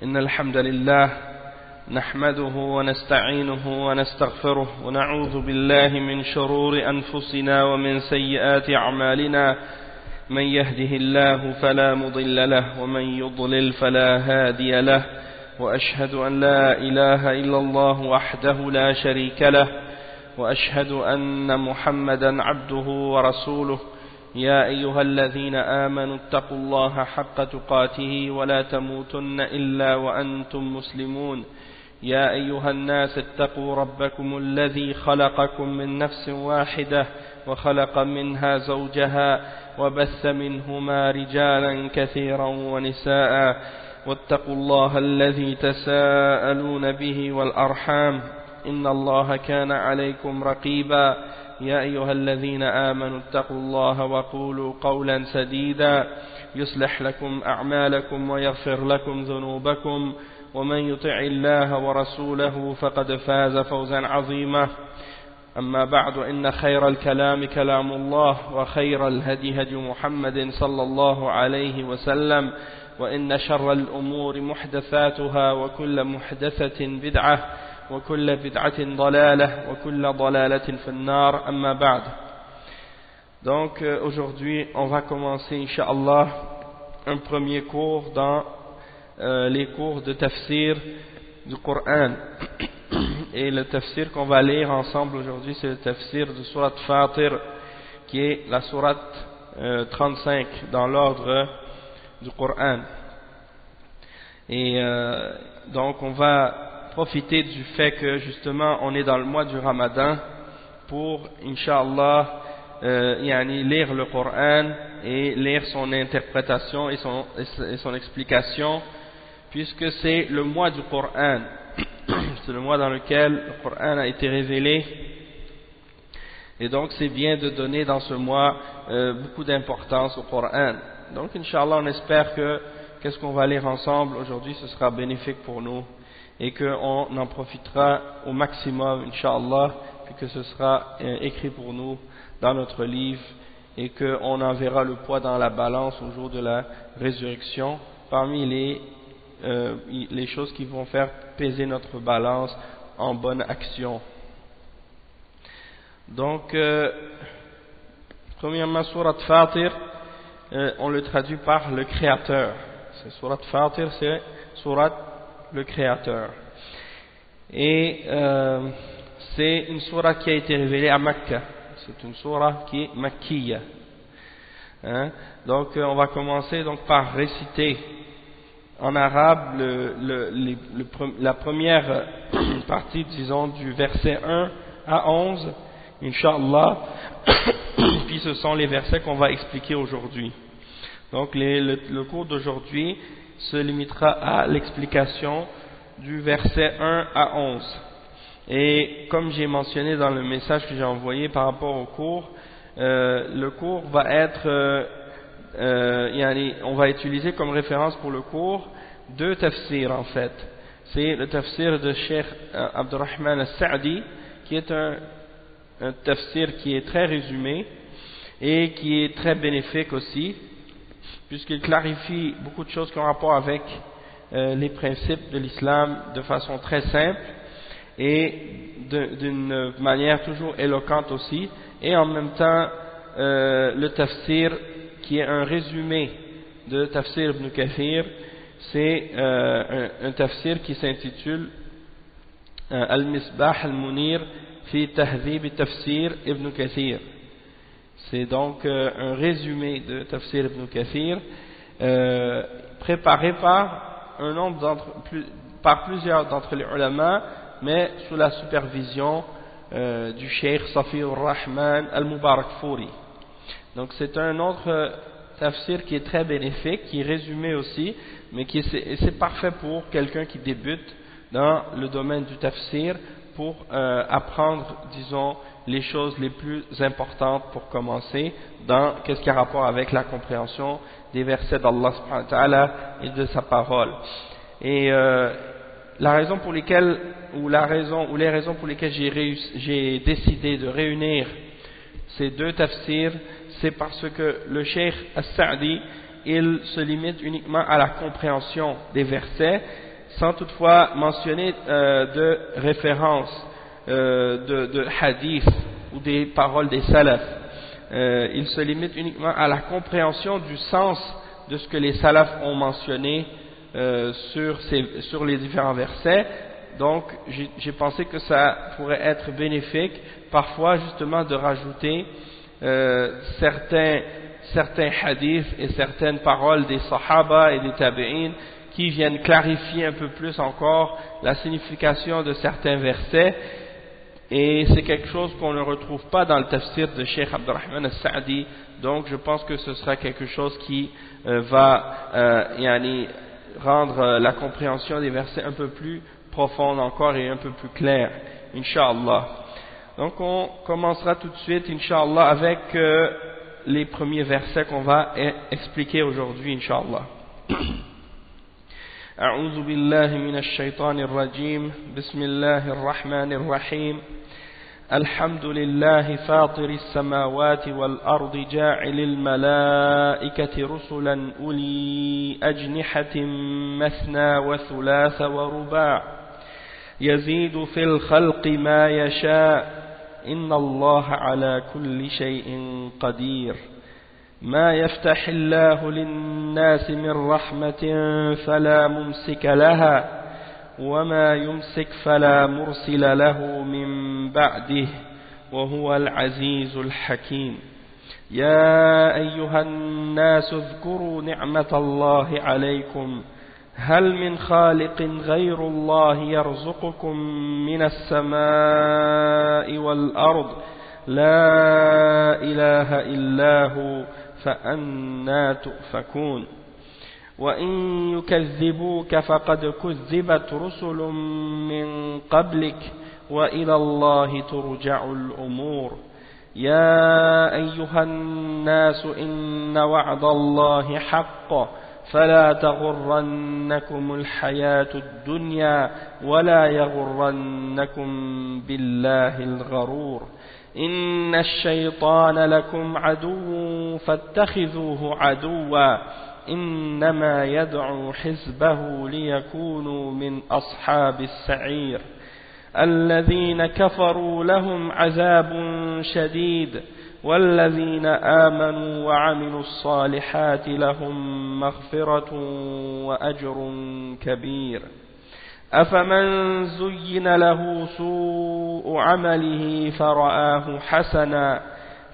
إن الحمد لله نحمده ونستعينه ونستغفره ونعوذ بالله من شرور أنفسنا ومن سيئات أعمالنا من يهده الله فلا مضل له ومن يضلل فلا هادي له وأشهد أن لا إله إلا الله وحده لا شريك له وأشهد أن محمدا عبده ورسوله يا أيها الذين آمنوا اتقوا الله حق تقاته ولا تموتن إلا وأنتم مسلمون يا أيها الناس اتقوا ربكم الذي خلقكم من نفس واحدة وخلق منها زوجها وبث منهما رجالا كثيرا ونساء واتقوا الله الذي تساءلون به والأرحام إن الله كان عليكم رقيبا يا أيها الذين آمنوا اتقوا الله وقولوا قولا سديدا يصلح لكم أعمالكم ويغفر لكم ذنوبكم ومن يطع الله ورسوله فقد فاز فوزا عظيما أما بعد إن خير الكلام كلام الله وخير الهدي هدي محمد صلى الله عليه وسلم وإن شر الأمور محدثاتها وكل محدثة بدعة وكل بدعة ضلالة وكل ضلالة في النار أما بعد. Donc aujourd'hui on va commencer Inch'Allah un premier cours dans les cours de tafsir du Coran. Et le tafsir qu'on va lire ensemble aujourd'hui, c'est le tafsir de Surat Fatir, qui est la Surat 35 dans l'ordre du Coran. Et donc on va profiter du fait que justement on est dans le mois du Ramadan pour, Inch'Allah, lire le Coran et lire son interprétation et son explication, puisque c'est le mois du Coran. C'est le mois dans lequel le Coran a été révélé, et donc c'est bien de donner dans ce mois beaucoup d'importance au Coran. Donc Inch'Allah, on espère que qu'est-ce qu'on va lire ensemble aujourd'hui, ce sera bénéfique pour nous et qu'on en profitera au maximum, Inch'Allah, puis que ce sera écrit pour nous dans notre livre et qu'on en verra le poids dans la balance au jour de la résurrection parmi les choses qui vont faire peser notre balance en bonne action. Donc, premièrement, Surat Fatir, on le traduit par le Créateur. Surat Fatir, c'est Surat le Créateur. Et c'est une Surat qui a été révélée à Mecca. C'est une Surat qui est Makkiya. Donc, on va commencer donc par réciter en arabe la première partie, disons, du verset 1 à 11, Inch'Allah. Puis ce sont les versets qu'on va expliquer aujourd'hui. Donc le cours d'aujourd'hui se limitera à l'explication du verset 1 à 11. Et comme j'ai mentionné dans le message que j'ai envoyé par rapport au cours, le cours va être on va utiliser comme référence pour le cours deux tafsirs en fait. C'est le tafsir de Cheikh Abdurrahman al-Sa'di, qui est un tafsir qui est très résumé et qui est très bénéfique aussi, puisqu'il clarifie beaucoup de choses qui ont rapport avec les principes de l'islam de façon très simple et d'une manière toujours éloquente aussi, et en même temps le tafsir qui est un résumé de Tafsir Ibn Kathir, c'est un tafsir qui s'intitule Al-Misbah Al-Munir fi Tahdhib Tafsir Ibn Kathir. C'est donc un résumé de Tafsir Ibn Kathir préparé par plusieurs d'entre les ulama, mais sous la supervision du Cheikh Safiur Rahman Al-Mubarakfuri. Donc c'est un autre tafsir qui est très bénéfique, qui est résumé aussi, mais c'est parfait pour quelqu'un qui débute dans le domaine du tafsir pour apprendre, disons, les choses les plus importantes pour commencer dans qu'est-ce qui a rapport avec la compréhension des versets d'Allah subhanahu wa ta'ala et de sa parole. Et la raison pour lesquelles, ou les raisons pour lesquelles j'ai décidé de réunir ces deux tafsirs, c'est parce que le Cheikh As-Sa'di, il se limite uniquement à la compréhension des versets, sans toutefois mentionner de références, de hadith ou des paroles des salafs. Il se limite uniquement à la compréhension du sens de ce que les salafs ont mentionné sur les différents versets. Donc j'ai pensé que ça pourrait être bénéfique parfois justement de rajouter certains hadiths et certaines paroles des sahaba et des tabi'in qui viennent clarifier un peu plus encore la signification de certains versets, et c'est quelque chose qu'on ne retrouve pas dans le tafsir de Cheikh Abdurrahman al-Sa'di. Donc je pense que ce sera quelque chose qui va rendre la compréhension des versets un peu plus profonde encore et un peu plus claire, Inch'Allah. Donc on commencera tout de suite, Inch'Allah, avec les premiers versets qu'on va expliquer aujourd'hui, Inch'Allah. أعوذ بالله من الشيطان الرجيم بسم الله الرحمن الرحيم الحمد لله فاطر السماوات والأرض جاعل الملائكة رسلا أولي أجنحة مثنى وثلاث ورباع يزيد في الخلق ما يشاء إن الله على كل شيء قدير ما يفتح الله للناس من رحمة فلا ممسك لها وما يمسك فلا مرسل له من بعده وهو العزيز الحكيم يا أيها الناس اذكروا نعمة الله عليكم هل من خالق غير الله يرزقكم من السماء والأرض لا إله إلا هو فأنى تؤفكون وإن يكذبوك فقد كذبت رسل من قبلك وإلى الله ترجع الأمور يا أيها الناس إن وعد الله حق فلا تغرنكم الحياة الدنيا ولا يغرنكم بالله الغرور إن الشيطان لكم عدو فاتخذوه عدوا إنما يدعو حزبه ليكونوا من أصحاب السعير الذين كفروا لهم عذاب شديد والذين آمنوا وعملوا الصالحات لهم مغفرة وأجر كبير أفمن زين له سوء عمله فرآه حسنا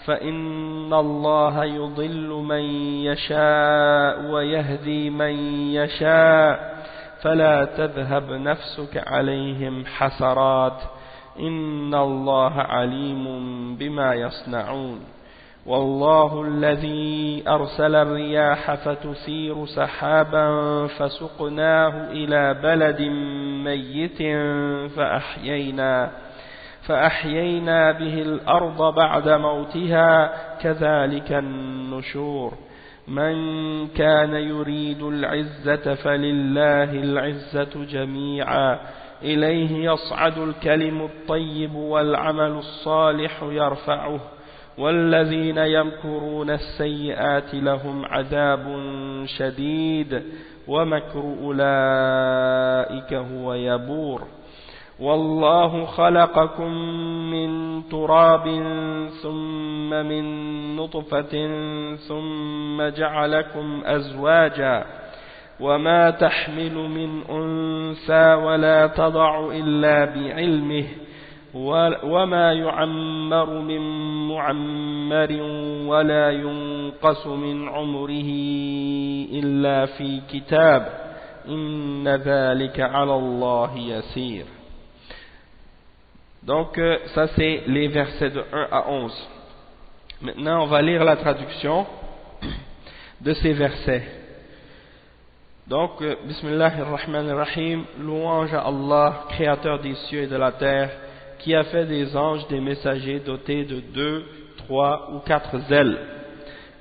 فإن الله يضل من يشاء ويهدي من يشاء فلا تذهب نفسك عليهم حسرات إن الله عليم بما يصنعون والله الذي أرسل الرياح فتثير سحابا فسقناه إلى بلد ميت فأحيينا به الأرض بعد موتها كذلك النشور من كان يريد العزة فلله العزة جميعا إليه يصعد الكلم الطيب والعمل الصالح يرفعه والذين يمكرون السيئات لهم عذاب شديد ومكر أولئك هو يبور والله خلقكم من تراب ثم من نطفة ثم جعلكم أزواجا وما تحمل من أنثى ولا تضع إلا بعلمه وما يعمر من معمر ولا ينقص من عمره إلا في كتاب إن ذلك على الله يسير. Donc ça c'est les versets de 1 à 11. Maintenant on va lire la traduction de ces versets. Donc Bismillahirrahmanirrahim, louange à Allah, créateur des cieux et de la terre, qui a fait des anges des messagers dotés de 2, 3 ou 4 ailes.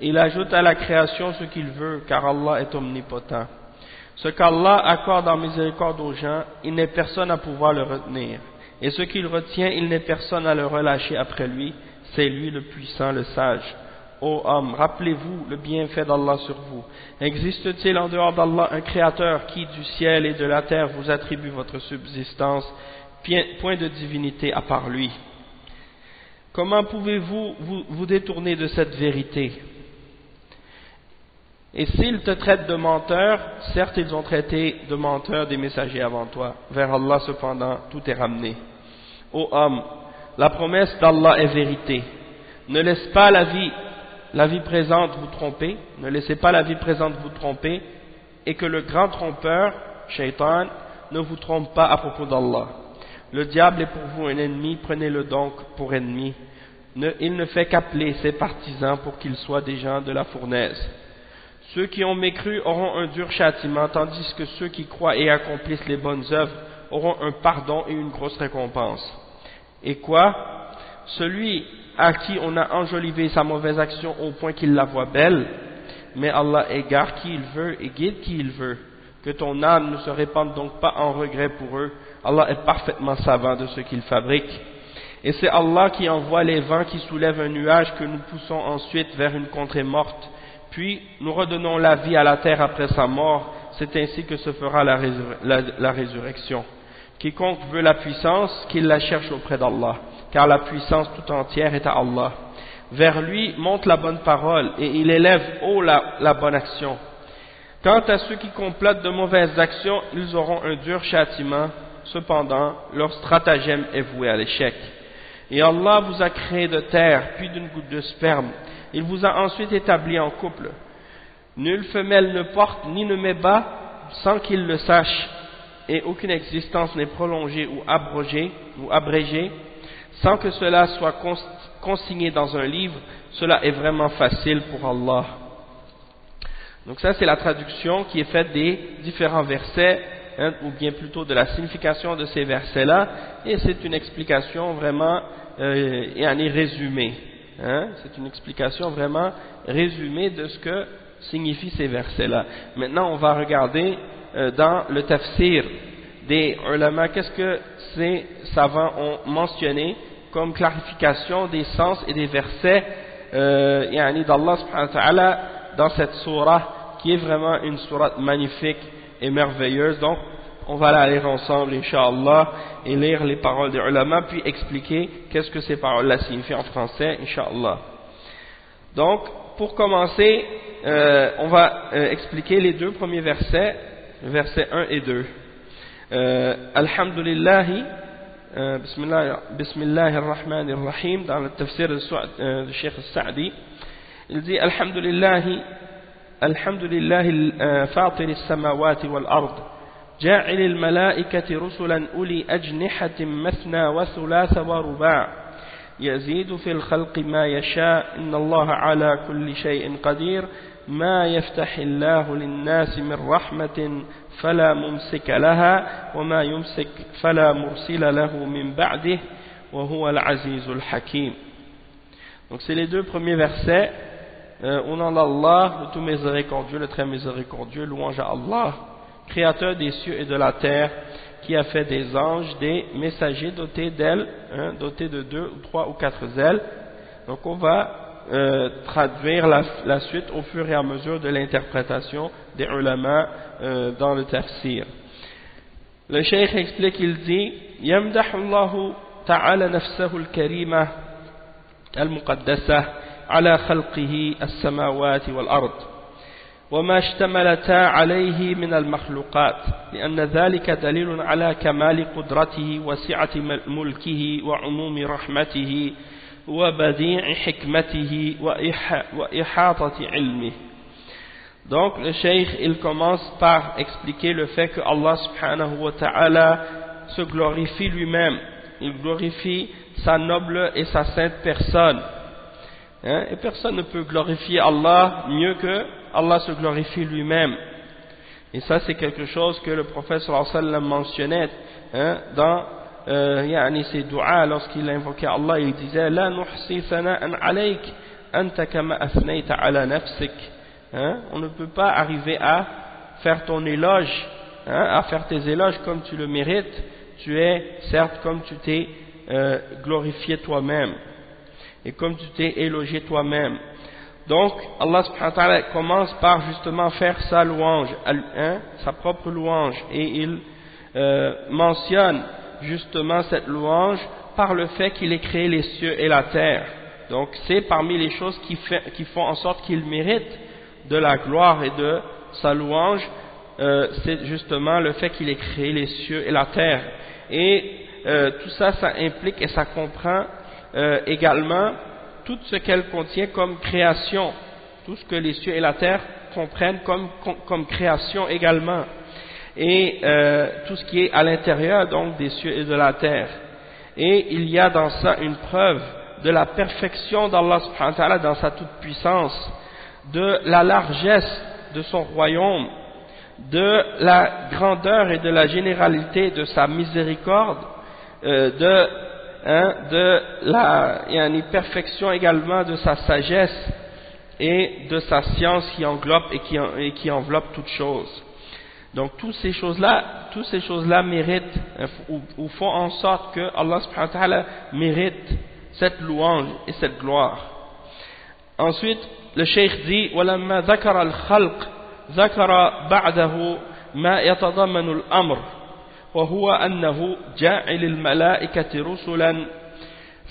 Il ajoute à la création ce qu'il veut, car Allah est omnipotent. Ce qu'Allah accorde en miséricorde aux gens, il n'est personne à pouvoir le retenir. Et ce qu'il retient, il n'est personne à le relâcher après lui. C'est lui le puissant, le sage. ô homme, rappelez-vous le bienfait d'Allah sur vous. Existe-t-il en dehors d'Allah un créateur qui du ciel et de la terre vous attribue votre subsistance, point de divinité à part lui? Comment pouvez-vous vous détourner de cette vérité? Et s'ils te traitent de menteur, certes ils ont traité de menteur des messagers avant toi. Vers Allah cependant, tout est ramené. Ô homme, la promesse d'Allah est vérité. Ne laisse pas la vie présente vous tromper, ne laissez pas la vie présente vous tromper, et que le grand trompeur, Shaitan, ne vous trompe pas à propos d'Allah. Le diable est pour vous un ennemi, prenez-le donc pour ennemi. Il ne fait qu'appeler ses partisans pour qu'ils soient des gens de la fournaise. Ceux qui ont mécru auront un dur châtiment, tandis que ceux qui croient et accomplissent les bonnes œuvres auront un pardon et une grosse récompense. Et quoi? Celui à qui on a enjolivé sa mauvaise action au point qu'il la voit belle, mais Allah égare qui il veut et guide qui il veut. Que ton âme ne se répande donc pas en regret pour eux. Allah est parfaitement savant de ce qu'il fabrique. Et c'est Allah qui envoie les vents qui soulèvent un nuage que nous poussons ensuite vers une contrée morte. Puis nous redonnons la vie à la terre après sa mort. C'est ainsi que se fera la résurrection. Quiconque veut la puissance, qu'il la cherche auprès d'Allah, car la puissance tout entière est à Allah. Vers lui monte la bonne parole et il élève haut la bonne action. Quant à ceux qui complotent de mauvaises actions, ils auront un dur châtiment. Cependant, leur stratagème est voué à l'échec. Et Allah vous a créé de terre, puis d'une goutte de sperme. Il vous a ensuite établi en couple. Nulle femelle ne porte ni ne met bas sans qu'il le sache, et aucune existence n'est prolongée ou abrégée, sans que cela soit consigné dans un livre. Cela est vraiment facile pour Allah. Donc ça c'est la traduction qui est faite des différents versets, ou bien plutôt de la signification de ces versets-là, et c'est une explication vraiment résumée. C'est une explication vraiment résumée de ce que signifient ces versets-là. Maintenant on va regarder dans le tafsir des ulama, qu'est-ce que ces savants ont mentionné comme clarification des sens et des versets d'Allah subhanahu wa ta'ala dans cette sourate qui est vraiment une sourate magnifique et merveilleuse. Donc on va la lire ensemble incha'Allah et lire les paroles des ulama puis expliquer qu'est-ce que ces paroles-là signifient en français incha'Allah. Donc pour commencer on va expliquer les deux premiers versets, versets 1 et 2. Alhamdulillahi Bismillah ar-Rahman ar-Rahim, dans le tafsir du Cheikh al-Sa'di, il dit Alhamdulillahi fatir as-samawati wal-ard جاعل الملائكة رسلا أولي أجنحة مثنى وثلاث ورباع يزيد في الخلق ما يشاء إن الله على كل شيء قدير ما يفتح الله للناس من رحمة فلا ممسك لها وما يمسك فلا مرسل له من بعده وهو العزيز الحكيم. Donc c'est les deux premiers versets. Au nom d'Allah, le tout miséricordieux, le très miséricordieux, louange à Allah, créateur des cieux et de la terre, qui a fait des anges, des messagers dotés d'ailes, dotés de 2 ou 3 ou 4 ailes. Donc on va traduire la suite au fur et à mesure de l'interprétation des ulama dans le tafsir. Le cheikh explique, il dit يمدح الله تعالى نفسه الكريمة المقدسة على خلقه السماوات والأرض وما اشتملتا عليه من المخلوقات لأن ذلك دليل على كمال قدرته وسعة ملكه وعموم رحمته وبديع حكمته وإحاطة علمه. Donc le cheikh il commence par expliquer le fait que Allah subhanahu wa ta'ala se glorifie lui-même, il glorifie sa noble et sa sainte personne, et personne ne peut glorifier Allah mieux que Allah se glorifie lui-même. Et ça c'est quelque chose que le prophète sallallahu alayhi wa sallam mentionnait dans ses du'a lorsqu'il invoquait Allah. Il disait la nuhsi sana'an alayk anta kama athnayta ala nafsik. On ne peut pas arriver à faire ton éloge, à faire tes éloges comme tu le mérites. Tu es certes comme tu t'es glorifié toi-même et comme tu t'es élogé toi-même. Donc Allah subhanahu wa ta'ala commence par justement faire sa louange, sa propre louange, et il mentionne justement cette louange par le fait qu'il ait créé les cieux et la terre. Donc c'est parmi les choses qui font en sorte qu'il mérite de la gloire et de sa louange, c'est justement le fait qu'il ait créé les cieux et la terre. Et tout ça, ça implique et ça comprend également tout ce qu'elle contient comme création, tout ce que les cieux et la terre comprennent comme création également, et tout ce qui est à l'intérieur donc des cieux et de la terre. Et il y a dans ça une preuve de la perfection d'Allah subhanahu wa ta'ala dans sa toute-puissance, de la largesse de son royaume, de la grandeur et de la généralité de sa miséricorde, de la perfection également de sa sagesse et de sa science qui englobe et qui enveloppe toutes choses. Donc toutes ces choses-là méritent ou font en sorte que Allah subhanahu wa ta'ala mérite cette louange et cette gloire. Ensuite, le cheikh dit وَلَمَّا ذَكَرَ الْخَلْقِ ذَكَرَ بَعْدَهُ مَا يَتَضَمَّنُ الْأَمْرِ وهو أنه جاعل الملائكة رسلا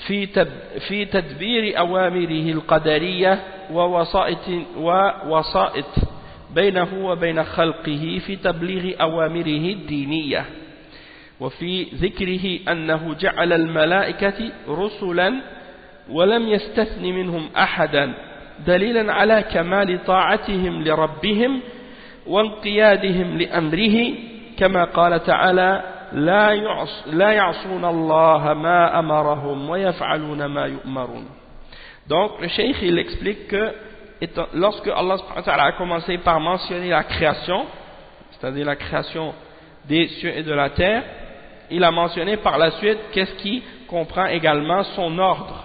في تدبير أوامره القدرية ووسائط بينه وبين خلقه في تبليغ أوامره الدينية، وفي ذكره أنه جعل الملائكة رسلا ولم يستثن منهم أحدا دليلا على كمال طاعتهم لربهم وانقيادهم لأمره، كما قال تعالى لا يعصون الله ما أمرهم ويفعلون ما يؤمرون. Donc le cheikh il explique que lorsque Allah subhanahu wa ta'ala a commencé par mentionner la création, c'est-à-dire la création des cieux et de la terre, il a mentionné par la suite qu'est-ce qui comprend également son ordre,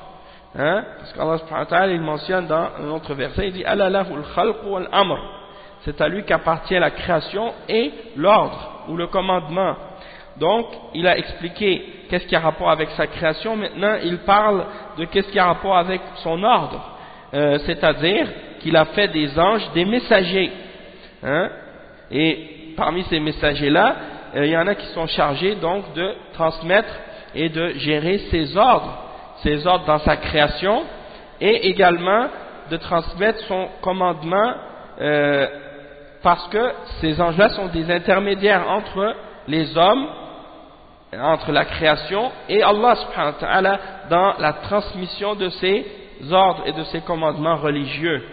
parce qu'Allah subhanahu wa ta'ala il mentionne dans un autre verset, il dit ala lahul khalq wal amr, c'est à lui qu'appartient la création et l'ordre ou le commandement. Donc il a expliqué qu'est-ce qui a rapport avec sa création. Maintenant il parle de qu'est-ce qui a rapport avec son ordre, c'est-à-dire qu'il a fait des anges des messagers, et parmi ces messagers là il y en a qui sont chargés donc de transmettre et de gérer ses ordres dans sa création, et également de transmettre son commandement, parce que ces anges-là sont des intermédiaires entre les hommes, entre la création et Allah subhanahu wa ta'ala dans la transmission de ses ordres et de ses commandements religieux,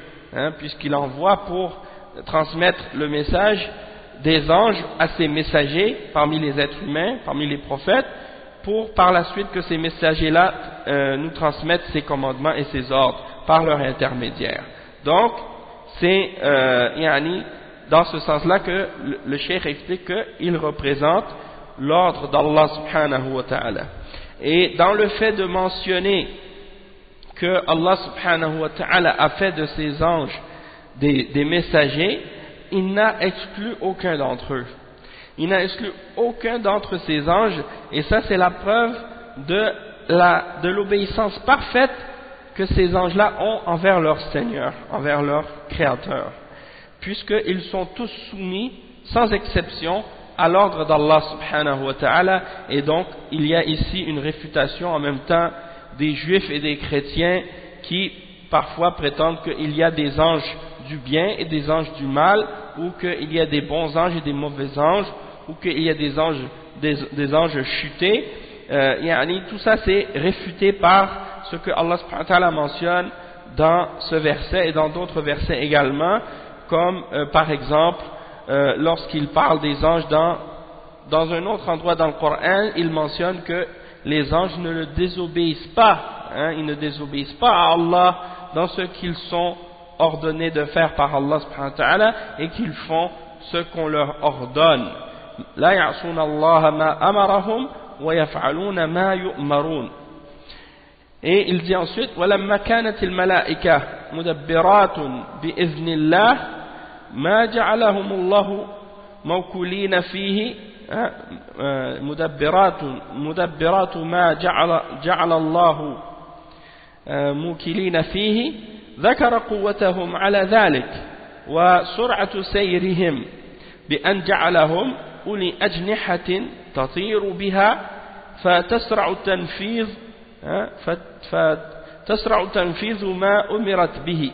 puisqu'il envoie pour transmettre le message des anges à ses messagers parmi les êtres humains, parmi les prophètes, pour par la suite que ces messagers-là nous transmettent ses commandements et ses ordres par leur intermédiaire. Donc c'est dans ce sens-là que le cheikh explique qu'il représente l'ordre d'Allah subhanahu wa ta'ala. Et dans le fait de mentionner que Allah subhanahu wa ta'ala a fait de ses anges des messagers, il n'a exclu aucun d'entre eux. Il n'a exclu aucun d'entre ces anges, et ça c'est la preuve de l'obéissance parfaite que ces anges-là ont envers leur Seigneur, envers leur Créateur, puisqu'ils sont tous soumis, sans exception, à l'ordre d'Allah subhanahu wa ta'ala. Et donc il y a ici une réfutation en même temps des juifs et des chrétiens qui parfois prétendent qu'il y a des anges du bien et des anges du mal, ou qu'il y a des bons anges et des mauvais anges, ou qu'il y a des anges chutés. Tout ça c'est réfuté par ce que Allah subhanahu wa ta'ala mentionne dans ce verset et dans d'autres versets également, comme par exemple lorsqu'il parle des anges dans un autre endroit dans le Coran, il mentionne que les anges ne le désobéissent pas, ils ne désobéissent pas à Allah dans ce qu'ils sont ordonnés de faire par Allah subhanahu wa ta'ala, et qu'ils font ce qu'on leur ordonne. La ya'suna Allah ma amarahum wa yaf'aluna ma yu'marun. Et il dit ensuite walamma kanat al malaika mudabbiratun bi idhnillah ma ja'alahum Allah mawkulina fihi مدبرات ما جعل الله موكلين فيه ذكر قوتهم على ذلك وسرعة سيرهم بأن جعلهم أولي أجنحة تطير بها فتسرع تنفيذ ما أمرت به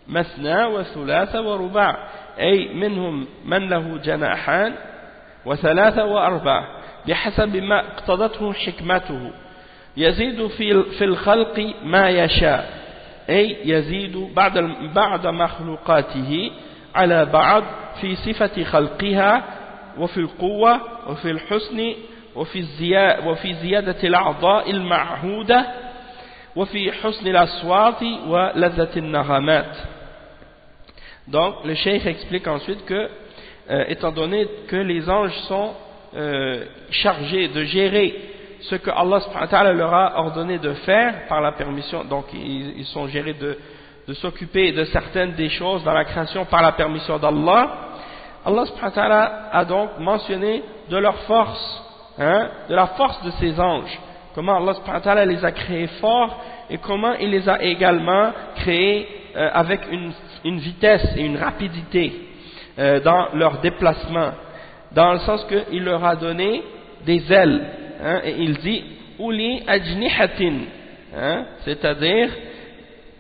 مثنى وثلاث ورباع أي منهم من له جناحان وثلاثة وأربع بحسب ما اقتضته حكمته يزيد في الخلق ما يشاء أي يزيد بعد مخلوقاته على بعض في صفة خلقها وفي القوة وفي الحسن وفي زيادة الأعضاء المعهودة وفي حسن الأصوات ولذة النغمات. Donc le cheikh explique ensuite que étant donné que les anges sont chargés de gérer ce que Allah subhanahu wa ta'ala leur a ordonné de faire par la permission, donc ils sont gérés de s'occuper de certaines des choses dans la création par la permission d'Allah. Allah subhanahu wa ta'ala a donc mentionné de leur force, de la force de ces anges, comment Allah subhanahu wa ta'ala les a créés forts et comment il les a également créés avec une vitesse et une rapidité dans leur déplacement, dans le sens qu'il leur a donné des ailes, et il dit Uli ajnihatin, c'est-à-dire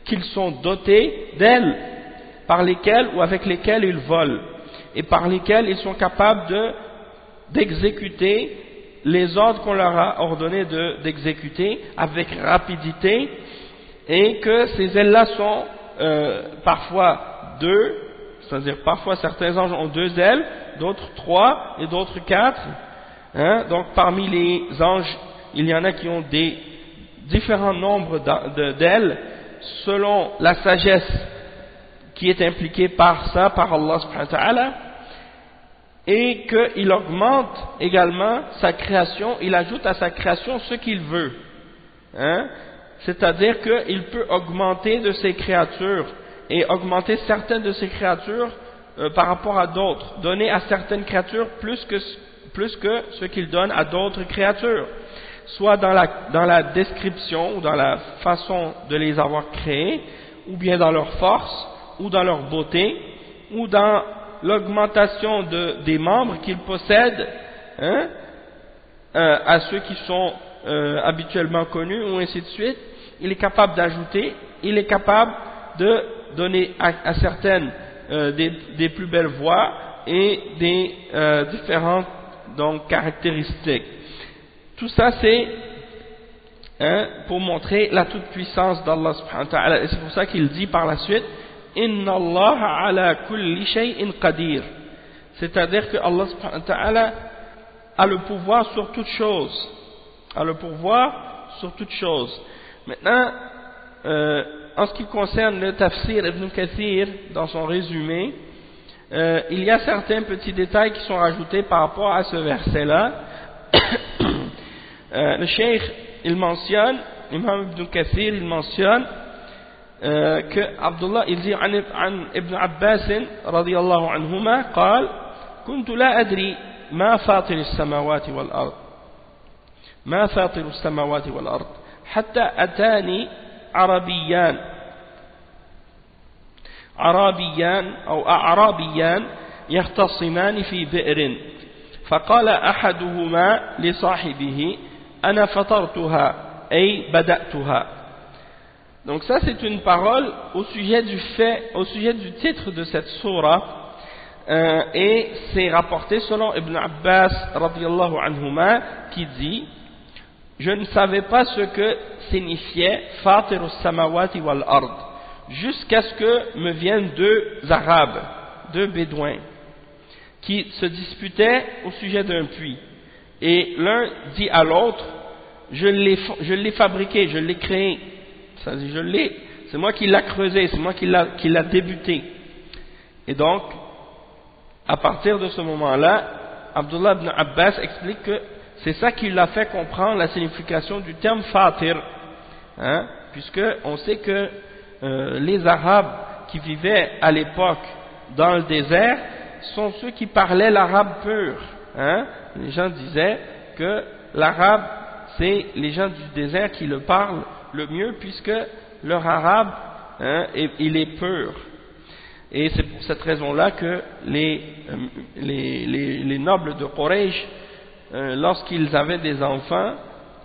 qu'ils sont dotés d'ailes par lesquelles ou avec lesquelles ils volent et par lesquelles ils sont capables d'exécuter les ordres qu'on leur a ordonné d'exécuter avec rapidité, et que ces ailes-là sont parfois deux, c'est-à-dire parfois certains anges ont deux ailes, d'autres trois et d'autres quatre. Donc parmi les anges, il y en a qui ont des différents nombres d'ailes selon la sagesse qui est impliquée par ça, par Allah subhanahu wa ta'ala, et qu'il augmente également sa création, il ajoute à sa création ce qu'il veut. C'est-à-dire qu'il peut augmenter de ses créatures et augmenter certaines de ses créatures par rapport à d'autres, donner à certaines créatures plus que ce qu'il donne à d'autres créatures, soit dans la description ou dans la façon de les avoir créées, ou bien dans leur force, ou dans leur beauté, ou dans l'augmentation des membres qu'ils possèdent, à ceux qui sont habituellement connus, ou ainsi de suite. Il est capable d'ajouter, il est capable de donner à certaines des plus belles voix et des différentes donc caractéristiques. Tout ça c'est pour montrer la toute puissance d'Allah subhanahu wa ta'ala, et c'est pour ça qu'il dit par la suite Inna Allah ala kulli shay'in qadir, c'est-à-dire que Allah subhanahu wa ta'ala a le pouvoir sur toute chose, Maintenant, en ce qui concerne le tafsir Ibn Kathir, dans son résumé, il y a certains petits détails qui sont rajoutés par rapport à ce verset-là. Le cheikh, il mentionne, l'imam Ibn Kathir, il mentionne que Abdullah, il dit عن ابن عباس رضي الله عنهما قال كنت لا أدري ما فاطر السماوات والأرض حتى أتاني أعرابيان يختصمان في بئر فقال أحدهما لصاحبه أنا فطرتها أي بدأتها. Donc ça c'est une parole au sujet du titre de cette sourate, et c'est rapporté selon Ibn Abbas radiyallahu anhuma qui dit je ne savais pas ce que signifiait Fatir as-samawati wal ard jusqu'à ce que me viennent deux Arabes, deux Bédouins qui se disputaient au sujet d'un puits, et l'un dit à l'autre je l'ai fabriqué, je l'ai créé, c'est moi qui l'a creusé, c'est moi qui l'a débuté. Et donc à partir de ce moment-là, Abdullah ibn Abbas explique que c'est ça qui l'a fait comprendre la signification du terme Fatir, puisque on sait que les Arabes qui vivaient à l'époque dans le désert sont ceux qui parlaient l'arabe pur. Les gens disaient que l'arabe, c'est les gens du désert qui le parlent le mieux, puisque leur arabe hein, et il est pur. Et c'est pour cette raison-là que les nobles de Quraysh, lorsqu'ils avaient des enfants,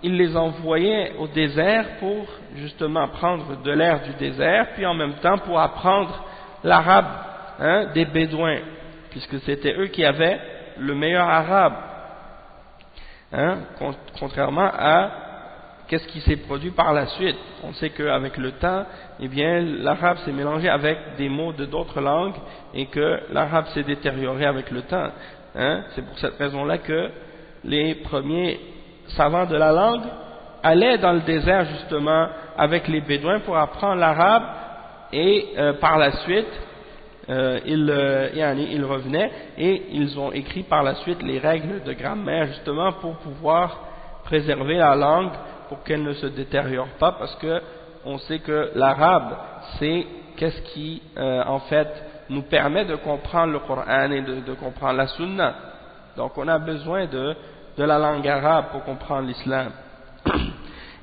ils les envoyaient au désert pour justement prendre de l'air du désert, puis en même temps pour apprendre l'arabe, hein, des Bédouins, puisque c'était eux qui avaient le meilleur arabe, hein, contrairement à qu'est-ce qui s'est produit par la suite. On sait qu'avec le temps, eh bien, l'arabe s'est mélangé avec des mots de d'autres langues et que l'arabe s'est détérioré avec le temps, hein. C'est pour cette raison-là que les premiers savants de la langue allaient dans le désert justement avec les Bédouins pour apprendre l'arabe et par la suite ils revenaient et ils ont écrit par la suite les règles de grammaire justement pour pouvoir préserver la langue pour qu'elle ne se détériore pas, parce que on sait que l'arabe c'est qu'est-ce qui en fait nous permet de comprendre le Coran et de comprendre la Sunna. Donc on a besoin de la langue arabe pour comprendre l'islam.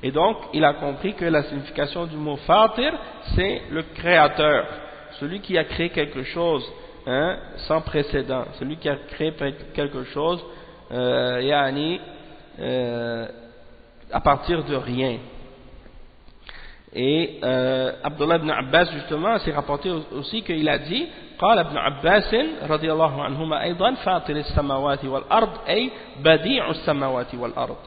Et donc il a compris que la signification du mot fatir c'est le créateur, celui qui a créé quelque chose, hein, sans précédent, celui qui a créé quelque chose à partir de rien. Et Abdullah ibn Abbas justement s'est rapporté aussi qu'il a dit قال ابن عباس رضي الله عنهما أيضا فاطر السماوات والأرض أي بديع السماوات والأرض,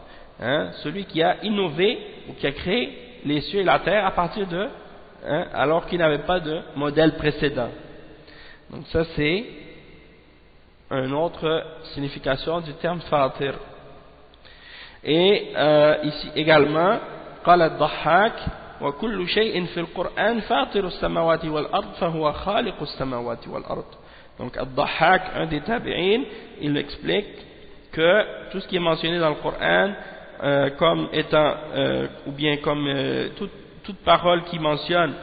hein, celui qui a innové ou qui a créé les cieux et la terre à partir de, hein, alors qu'il n'avait pas de modèle précédent. Donc ça c'est une autre signification du terme fatir. Et ici également قال الضحاك وكل شيء في القرآن فاطر السماوات والأرض فهو خالق السماوات والأرض. Donc Ad-Dahhak, un des tabi'in, il explique que tout ce qui est mentionné dans le Coran comme étant ou bien comme toute parole qui mentionne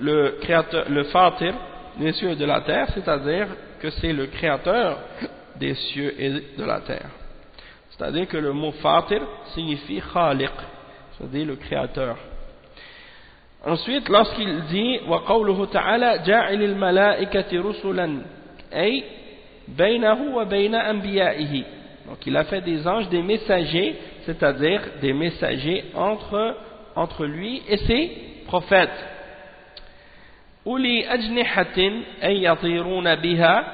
le créateur, le fatir des cieux et de la terre, c'est-à-dire que c'est le créateur des cieux et de la terre. C'est-à-dire que le mot fatir signifie khaliq, c'est-à-dire le créateur. Ensuite, lorsqu'il dit وَقَوْلُهُ تَعَالَى جَاعِلِ الْمَلَائِكَةِ رُسُلًا أي بَيْنَهُ وَبَيْنَ أَنْبِيَائِهِ. Donc il a fait des anges des messagers, c'est-à-dire des messagers entre lui et ses prophètes. أُولِي أَجْنِحَةٍ أَيْ يَطِيرُونَ بِهَا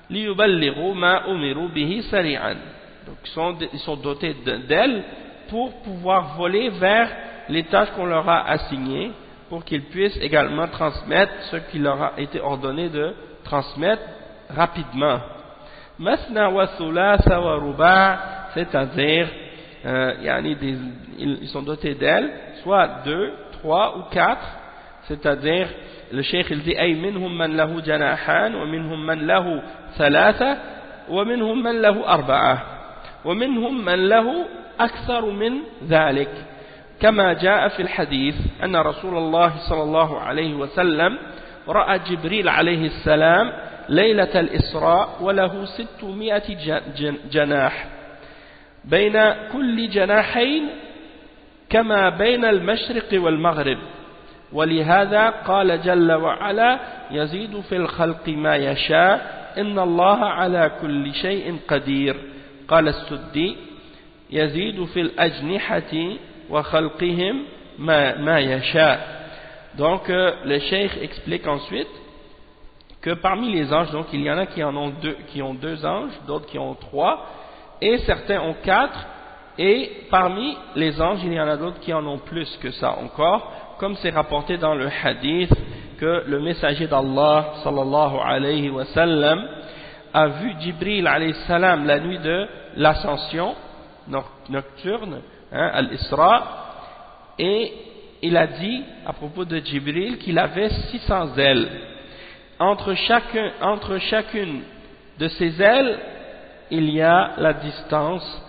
لِيُبَلِّغُوا مَا أُمِرُوا بِهِ سَرِيعًا. Donc ils sont dotés d'ailes pour pouvoir voler vers les tâches qu'on leur a assignées, pour qu'ils puissent également transmettre ce qui leur a été ordonné de transmettre rapidement. Masna wa thulatha wa ruba', c'est-à-dire ils sont dotés d'ailes, soit 2, 3 ou 4, c'est-à-dire le cheikh il dit ay minhum man lahu janahan wa minhum man lahu thalatha wa minhum man lahu arba'a wa minhum man lahu akthar min dhalik. كما جاء في الحديث أن رسول الله صلى الله عليه وسلم رأى جبريل عليه السلام ليلة الإسراء وله 600 جناح بين كل جناحين كما بين المشرق والمغرب ولهذا قال جل وعلا يزيد في الخلق ما يشاء إن الله على كل شيء قدير. قال السدي يزيد في الأجنحة وخلقهم ما يشاء. Donc le cheikh explique ensuite que parmi les anges, donc il y en a qui ont deux anges, d'autres qui ont 3, et certains ont 4, et parmi les anges il y en a d'autres qui en ont plus que ça encore, comme c'est rapporté dans le hadith que le messager d'Allah sallallahu alayhi wa sallam a vu Jibril alayhi salam la nuit de l'ascension nocturne, hein, Al-Isra, et il a dit à propos de Jibril qu'il avait 600 ailes. Entre chacune de ces ailes, il y a la distance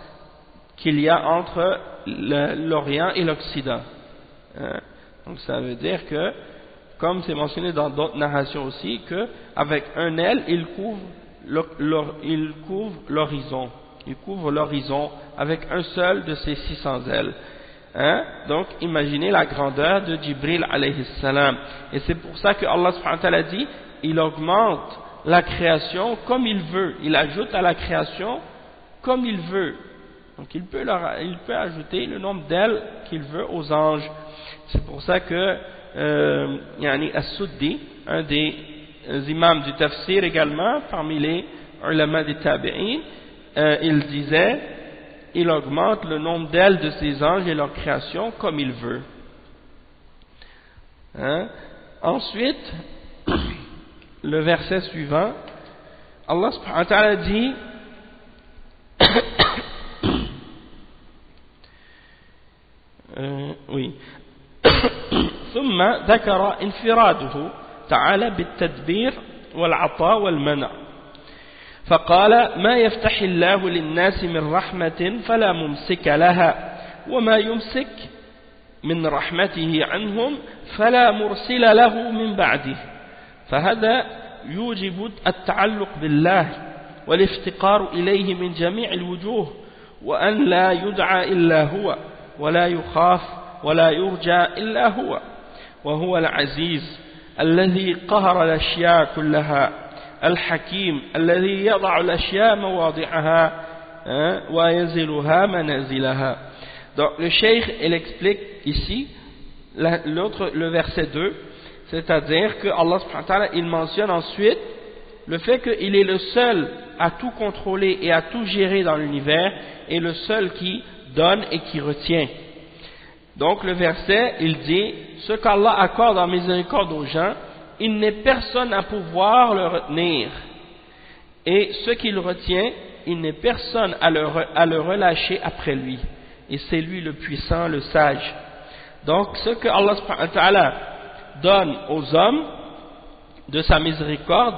qu'il y a entre l'Orient et l'Occident. Hein? Donc ça veut dire que, comme c'est mentionné dans d'autres narrations aussi, qu'avec un aile, il couvre l'horizon. Il couvre l'horizon avec un seul de ces 600 ailes. Hein? Donc, imaginez la grandeur de Jibril alayhi salam. Et c'est pour ça que Allah subhanahu wa ta'ala dit, il augmente la création comme il veut. Il ajoute à la création comme il veut. Donc, il peut ajouter le nombre d'ailes qu'il veut aux anges. C'est pour ça que Yani As-Suddi, un des imams du tafsir également, parmi les ulama des tabi'in, il disait, il augmente le nombre d'ailes de ses anges et leur création comme il veut. Hein? Ensuite, le verset suivant, Allah subhanahu wa ta'ala dit oui ثم ذكر انفراده تعالى بالتدبير والعطاء والمنع فقال ما يفتح الله للناس من رحمة فلا ممسك لها وما يمسك من رحمته عنهم فلا مرسل له من بعده فهذا يوجب التعلق بالله والافتقار إليه من جميع الوجوه وأن لا يدعى إلا هو ولا يخاف ولا يرجى إلا هو وهو العزيز الذي قهر الأشياء كلها الحكيم الذي يضع الأشياء مواضعها وينزلها منازلها. Donc le cheikh il explique ici le verset 2, c'est-à-dire que Allah subhanahu wa ta'ala il mentionne ensuite le fait qu'il est le seul à tout contrôler et à tout gérer dans l'univers et le seul qui donne et qui retient. Donc le verset il dit ce qu'Allah accorde en miséricorde aux gens, il n'est personne à pouvoir le retenir, et ce qu'il retient, il n'est personne à le relâcher après lui, et c'est lui le puissant, le sage. Donc ce que Allah subhanahu wa ta'ala donne aux hommes de sa miséricorde,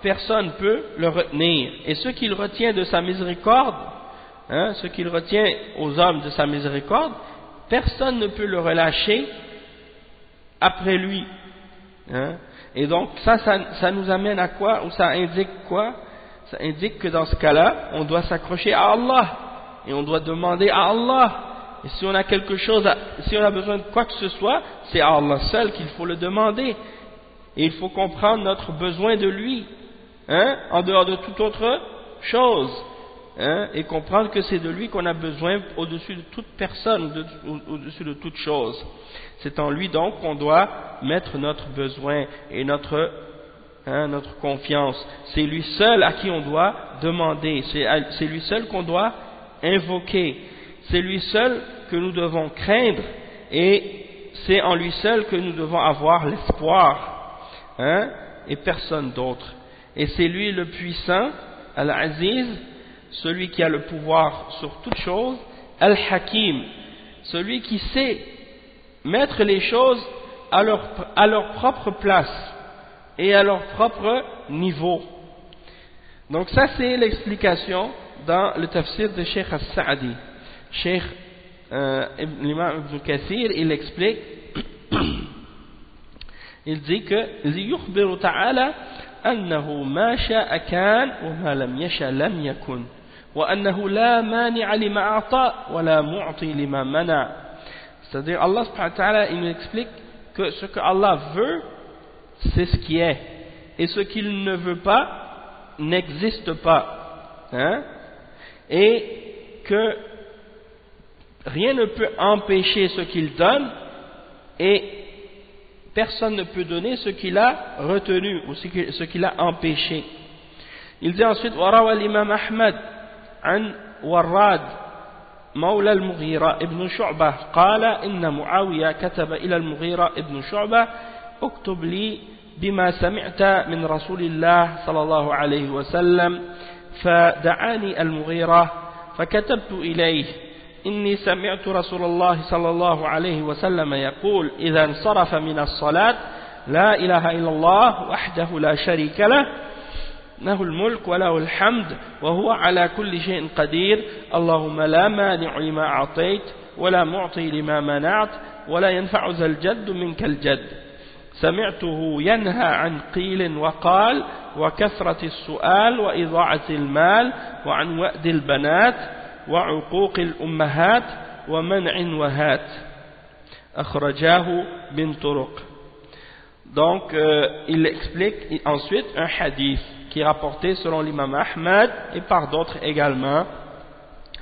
personne ne peut le retenir, et ce qu'il retient de sa miséricorde, ce qu'il retient aux hommes de sa miséricorde, personne ne peut le relâcher après lui. Et donc ça nous amène à quoi, ou ça indique quoi? Ça indique que dans ce cas-là, on doit s'accrocher à Allah et on doit demander à Allah. Et si on a quelque chose, si on a besoin de quoi que ce soit, c'est à Allah seul qu'il faut le demander. Et il faut comprendre notre besoin de lui, en dehors de toute autre chose, et comprendre que c'est de lui qu'on a besoin au-dessus de toute personne, au-dessus de toute chose. C'est en lui donc qu'on doit mettre notre besoin et notre confiance. C'est lui seul à qui on doit demander, c'est lui seul qu'on doit invoquer, c'est lui seul que nous devons craindre, et c'est en lui seul que nous devons avoir l'espoir, et personne d'autre. Et c'est lui le puissant, Al-Aziz, celui qui a le pouvoir sur toute chose, Al-Hakim, celui qui sait mettre les choses à leur propre place et à leur propre niveau. Donc ça c'est l'explication dans le tafsir de Cheikh As-Sa'di. Cheikh l'imam Ibn Kathir il explique il dit que يخبر تعالى أنه ما شاء كان وما لم يشاء لم يكن وأنه لا مانع لما أعطى ولا معطي لما منع. C'est-à-dire Allah subhanahu wa ta'ala il nous explique que ce que Allah veut c'est ce qui est, et ce qu'il ne veut pas n'existe pas, et que rien ne peut empêcher ce qu'il donne, et personne ne peut donner ce qu'il a retenu ou ce qu'il a empêché. Il dit ensuite وروى الإمام أحمد عن وراد مولى المغيرة ابن شعبة قال إن معاوية كتب إلى المغيرة ابن شعبة اكتب لي بما سمعت من رسول الله صلى الله عليه وسلم فدعاني المغيرة فكتبت إليه إني سمعت رسول الله صلى الله عليه وسلم يقول إذا انصرف من الصلاة لا إله إلا الله وحده لا شريك له له الملك وله الحمد وهو على كل شيء قدير اللهم لا مانع لما أعطيت ولا معطي لما منعت ولا ينفع ذا الجد منك الجد. سمعته ينهى عن قيل وقال وكثرة السؤال وإضاعة المال وعن وأد البنات وعقوق الأمهات ومنع وهات أخرجاه من طرق. Donc il explique ensuite un hadith qui est rapporté selon l'imam Ahmad et par d'autres également,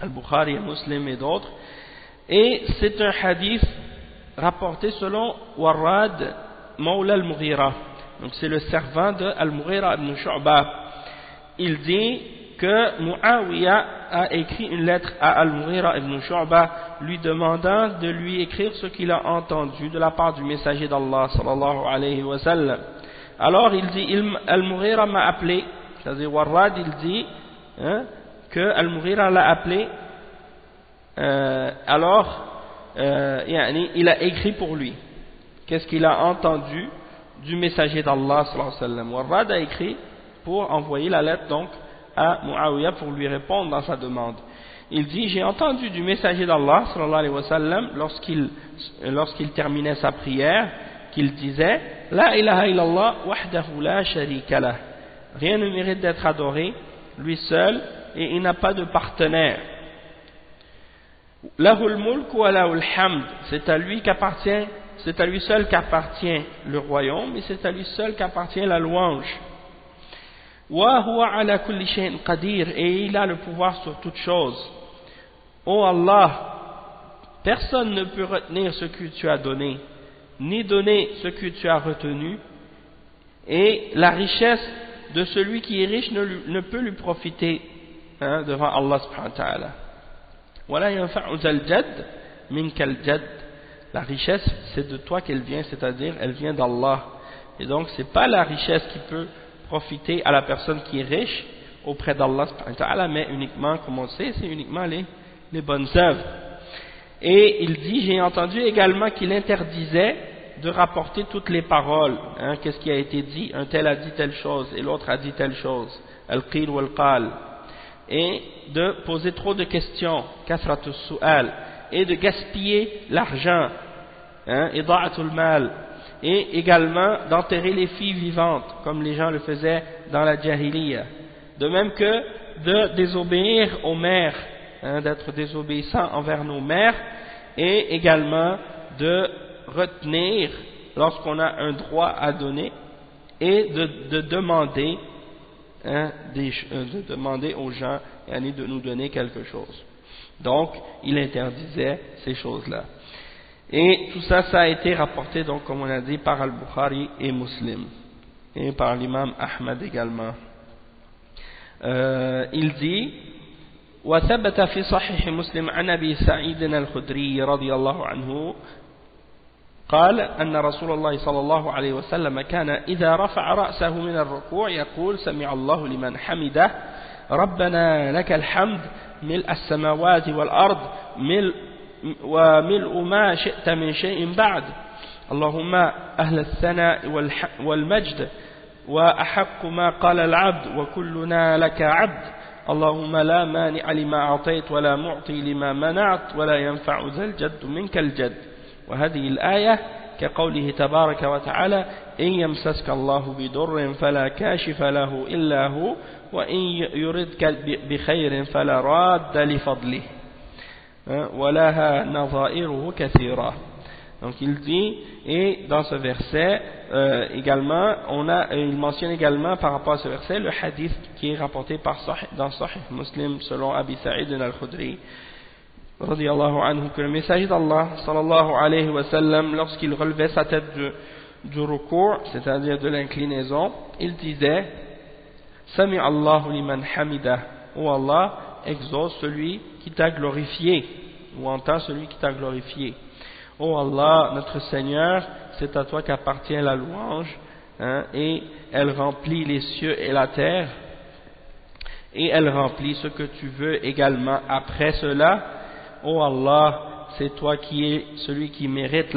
Al-Bukhari, Muslim et d'autres, et c'est un hadith rapporté selon Warrad Mawla al-Mughira. Donc c'est le servant de Al-Mughira ibn Shu'bah. Il dit que Muawiyah a écrit une lettre à Al-Mughira ibn Shu'bah lui demandant de lui écrire ce qu'il a entendu de la part du messager d'Allah sallallahu alayhi wa sallam. Alors il dit, Al-Mughira m'a appelé, c'est-à-dire Warrad il dit que Al-Mughira l'a appelé, il a écrit pour lui qu'est-ce qu'il a entendu du messager d'Allah sallallahu alayhi wa sallam. Warrad a écrit pour envoyer la lettre donc à Muawiyah pour lui répondre dans sa demande. Il dit, j'ai entendu du messager d'Allah sallallahu alayhi wa sallam lorsqu'il terminait sa prière qu'il disait La ilaha illallah wahdahu la sharika lah. Rien ne mérite d'être adoré, lui seul, et il n'a pas de partenaire. Lahul mulk wa lahul hamd. C'est à lui seul qu'appartient le royaume, et c'est à lui seul qu'appartient la louange. Wa huwa ala kulli shay'in qadir, et il a le pouvoir sur toute chose. Oh Allah, personne ne peut retenir ce que tu as donné, ni donner ce que tu as retenu, et la richesse de celui qui est riche ne peut lui profiter devant Allah subhanahu wa ta'ala. Wala yanfa'u zal jadd minkal jadd. La richesse, c'est de toi qu'elle vient, c'est-à-dire elle vient d'Allah. Et donc c'est pas la richesse qui peut profiter à la personne qui est riche auprès d'Allah subhanahu wa ta'ala, mais uniquement, comme on sait, c'est uniquement les bonnes œuvres. Et il dit, j'ai entendu également qu'il interdisait de rapporter toutes les paroles, qu'est-ce qui a été dit, un tel a dit telle chose et l'autre a dit telle chose, al-qil wal-qal, et de poser trop de questions, kasratus su'al, et de gaspiller l'argent, ida'atul mal, et également d'enterrer les filles vivantes, comme les gens le faisaient dans la jahiliya, de même que de désobéir aux mères, d'être désobéissant envers nos mères, et également de retenir lorsqu'on a un droit à donner, et de demander de demander aux gens de nous donner quelque chose. Donc il interdisait ces choses-là, et tout ça, ça a été rapporté, donc comme on a dit, par Al-Bukhari et Muslim, et par l'imam Ahmad également. Il dit وثبت في صحيح مسلم عن أبي سعيد الخدري رضي الله عنه قال أن رسول الله صلى الله عليه وسلم كان إذا رفع رأسه من الركوع يقول سمع الله لمن حمده ربنا لك الحمد ملء السماوات والأرض وملء ما شئت من شيء بعد اللهم أهل الثناء والمجد وأحق ما قال العبد وكلنا لك عبد اللهم لا مانع لما أعطيت ولا معطي لما منعت ولا ينفع ذا الجد منك الجد. وهذه الآية كقوله تبارك وتعالى إن يمسسك الله بضر فلا كاشف له إلا هو وإن يردك بخير فلا راد لفضله ولها نظائره كثيرة. Donc il dit, et dans ce verset également, il mentionne également par rapport à ce verset le hadith qui est rapporté dans Sahih Muslim selon Abi Sa'id al-Khudri radiyallahu anhu, que le messager d'Allah sallallahu alayhi wa sallam, lorsqu'il relevait sa tête du ruku', c'est-à-dire de l'inclinaison, il disait Sami Allahu liman hamidah, ou Allah exauce celui qui t'a glorifié, ou entend celui qui t'a glorifié. Oh Allah, notre Seigneur, c'est à toi qu'appartient la louange, et elle remplit les cieux et la terre, et elle remplit ce que tu veux également après cela. Oh Allah, c'est toi qui es celui qui mérite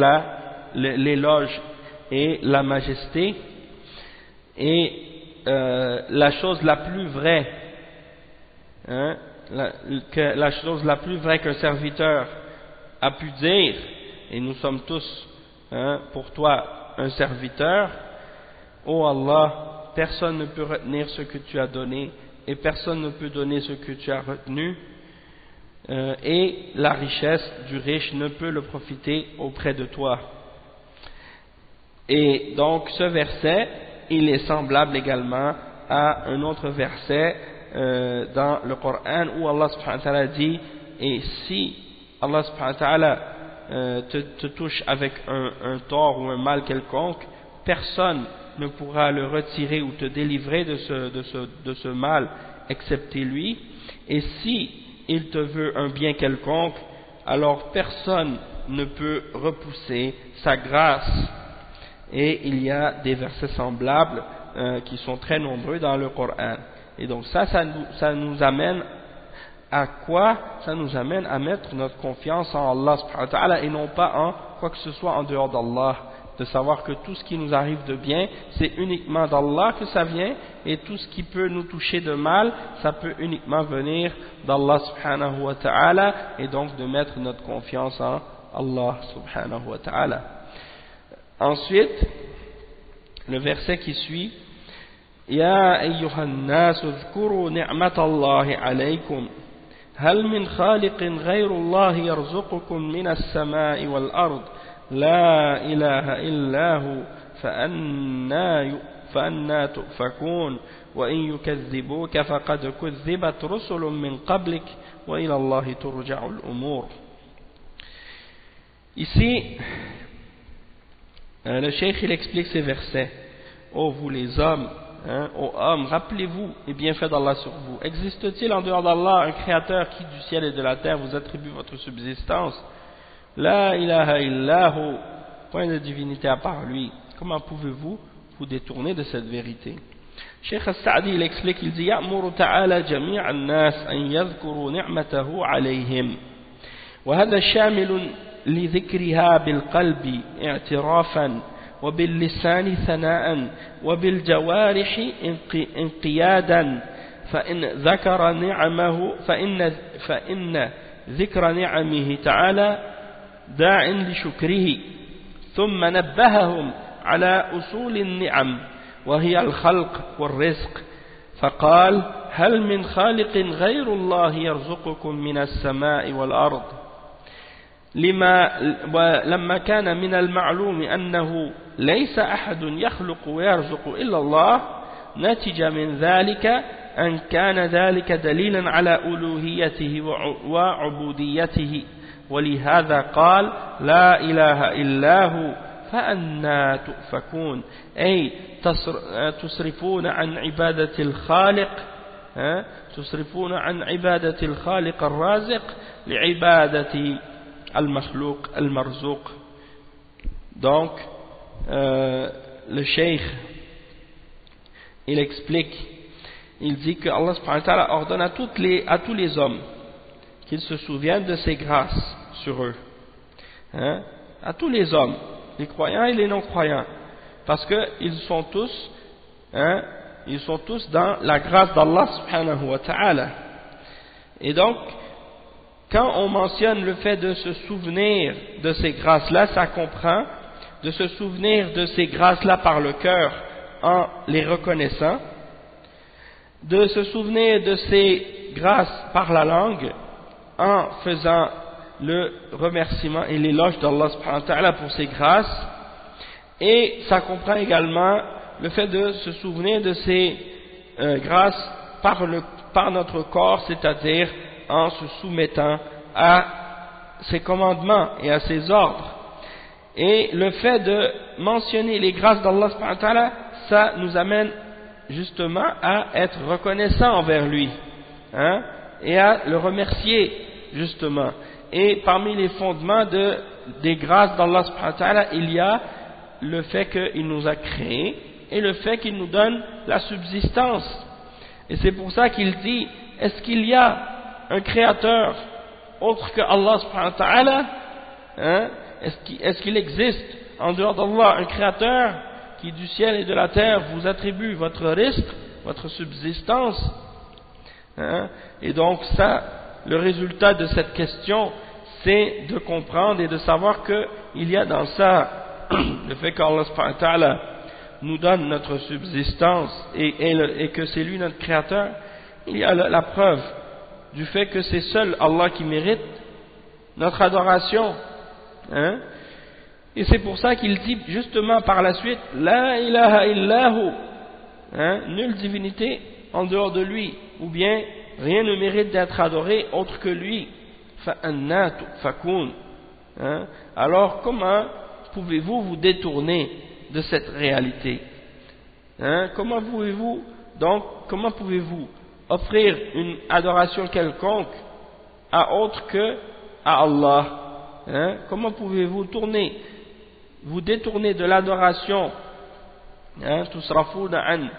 l'éloge et la majesté, et la chose la plus vraie, la chose la plus vraie qu'un serviteur a pu dire, et nous sommes tous pour toi un serviteur. Oh Allah, personne ne peut retenir ce que tu as donné et personne ne peut donner ce que tu as retenu, et la richesse du riche ne peut le profiter auprès de toi. Et donc ce verset, il est semblable également à un autre verset dans le Coran où Allah subhanahu wa ta'ala dit, et si Allah subhanahu wa ta'ala te touche avec un tort ou un mal quelconque, personne ne pourra le retirer ou te délivrer de ce mal excepté lui, et si il te veut un bien quelconque, alors personne ne peut repousser sa grâce. Et il y a des versets semblables qui sont très nombreux dans le Coran. Et donc ça nous amène à quoi? Ça nous amène à mettre notre confiance en Allah subhanahu wa ta'ala et non pas en quoi que ce soit en dehors d'Allah. De savoir que tout ce qui nous arrive de bien, c'est uniquement d'Allah que ça vient, et tout ce qui peut nous toucher de mal, ça peut uniquement venir d'Allah subhanahu wa ta'ala, et donc de mettre notre confiance en Allah subhanahu wa ta'ala. Ensuite, le verset qui suit, Ya ayyuhan nas uzkuru ni'matallahi alaykum hal min khaliqin ghayrullahi yarzuqukum minas samai wal ard la ilaha illahu فأنا تؤفكون وإن يكذبوك فقد كذبت رسل من قبلك وإلى الله ترجع الأمور. Ici, le cheikh il explique ces versets. Ô vous les hommes, ô hommes, rappelez-vous les bienfaits d'Allah sur vous. Existe-t-il en dehors d'Allah un créateur qui du ciel et de la terre vous attribue votre subsistance? La ilaha illahu, point de divinité à part lui. Comment pouvez-vous vous détourner de cette vérité? Cheikh As-Sa'di il explique, il dit يأمر تعالى جميع الناس أن يذكروا نعمته عليهم وهذا شامل لذكرها بالقلب اعترافا وباللسان ثناء وبالجوارح انقيادا فإن ذكر نعمه تعالى داع لشكره ثم نبههم على أصول النعم وهي الخلق والرزق فقال هل من خالق غير الله يرزقكم من السماء والأرض ولما كان من المعلوم أنه ليس أحد يخلق ويرزق إلا الله نتج من ذلك أن كان ذلك دليلا على ألوهيته وعبوديته ولهذا قال لا إله إلا هو فأنا تؤفكون أي تصرفون عن عبادة الخالق تصرفون عن عبادة الخالق الرازق لعبادة المخلوق المرزوق. Donc le cheikh il explique, il dit que Allah subhanahu wa ta'ala ordonne à tous les hommes qu'ils se souviennent de ses grâces sur eux, à tous les hommes, les croyants et les non-croyants, parce que ils sont tous dans la grâce d'Allah subhanahu wa ta'ala. Et donc quand on mentionne le fait de se souvenir de ces grâces-là, ça comprend de se souvenir de ces grâces-là par le cœur en les reconnaissant, de se souvenir de ces grâces par la langue en faisant le remerciement et l'éloge d'Allah subhanahu wa ta'ala pour ces grâces, et ça comprend également le fait de se souvenir de ces grâces par notre corps, c'est-à-dire en se soumettant à ses commandements et à ses ordres. Et le fait de mentionner les grâces d'Allah subhanahu wa ta'ala, ça nous amène justement à être reconnaissant envers lui, et à le remercier justement. Et parmi les fondements des grâces d'Allah subhanahu wa ta'ala, il y a le fait qu'il nous a créés et le fait qu'il nous donne la subsistance. Et c'est pour ça qu'il dit, est-ce qu'il y a un créateur autre que Allah subhanahu wa ta'ala, est-ce qu'il existe en dehors d'Allah un créateur qui du ciel et de la terre vous attribue votre risque, votre subsistance, et donc ça, le résultat de cette question, c'est de comprendre et de savoir qu'il y a dans ça le fait qu'Allah subhanahu wa ta'ala nous donne notre subsistance et que c'est lui notre créateur. Il y a la preuve du fait que c'est seul Allah qui mérite notre adoration. Hein? Et c'est pour ça qu'il dit justement par la suite La ilaha illahu, hein? Nulle divinité en dehors de lui, ou bien rien ne mérite d'être adoré autre que lui. Fa'anna tu'fakun. Hein? Alors comment pouvez-vous vous détourner de cette réalité? Hein? Comment pouvez-vous offrir une adoration quelconque à autre que à Allah? Hein? Comment pouvez-vous vous détourner de l'adoration? Hein? Tusrafuna an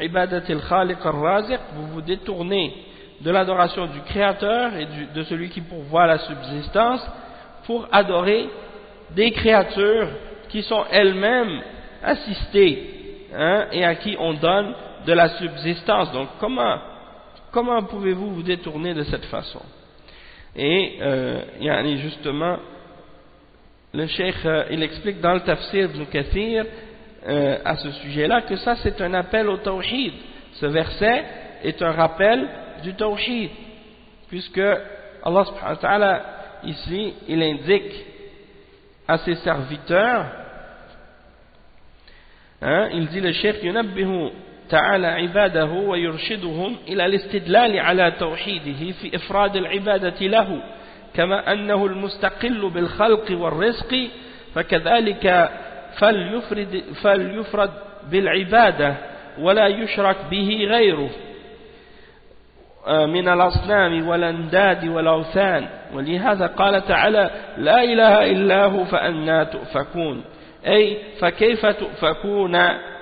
ibadatil khaliq ar-raziq, vous vous détournez de l'adoration du Créateur et de celui qui pourvoit la subsistance pour adorer des créatures qui sont elles-mêmes assistées, hein, et à qui on donne de la subsistance. Donc comment pouvez-vous vous détourner de cette façon? Et justement le cheikh il explique dans le tafsir Ibn Kathir à ce sujet-là que ça c'est un appel au tawhid. Ce verset est un rappel du tawhid, puisque Allah subhanahu wa ta'ala ici il indique à ses serviteurs, hein, il dit le cheikh yunabbihu ta'ala ibadahu wa yurshiduhum ila al-istidlal ala tawhidihi fi ifrad al-ibadati lahu kama annahu al-mustaqillu bil khalqi wal rizqi fakadhalika falyufrad bil ibadah wa la yushrak bihi ghayruhu من الأصنام والأنداد والأوثان ولهذا قال تعالى لا إله إلا هو فأنى تؤفكون أي فكيف تؤفكون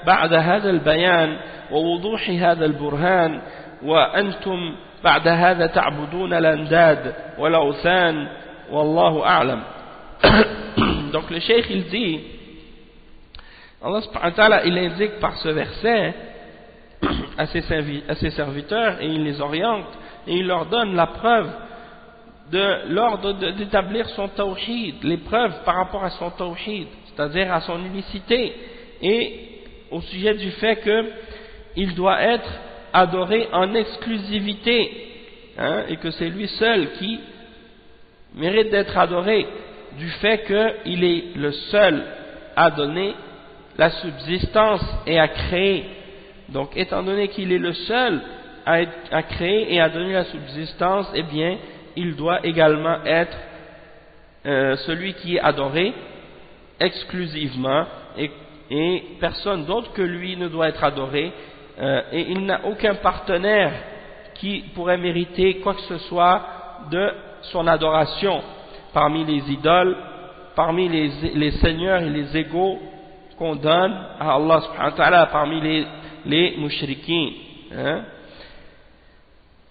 بعد هذا البيان ووضوح هذا البرهان وأنتم بعد هذا تعبدون الأنداد والأوثان والله أعلم. Donc le cheikh il dit, Allah subhanahu wa ta'ala il indique par ce verset à ses serviteurs et il les oriente et il leur donne la preuve de l'ordre d'établir son tawhid, les preuves par rapport à son tawhid, c'est-à-dire à son unicité, et au sujet du fait qu'il doit être adoré en exclusivité, hein, et que c'est lui seul qui mérite d'être adoré, du fait qu'il est le seul à donner la subsistance et à créer. Donc, étant donné qu'il est le seul à créer et à donner la subsistance, eh bien, il doit également être celui qui est adoré exclusivement, et personne d'autre que lui ne doit être adoré, et il n'a aucun partenaire qui pourrait mériter quoi que ce soit de son adoration parmi les idoles, parmi les seigneurs et les égaux qu'on donne à Allah subhanahu wa ta'ala, parmi les mushrikins, hein?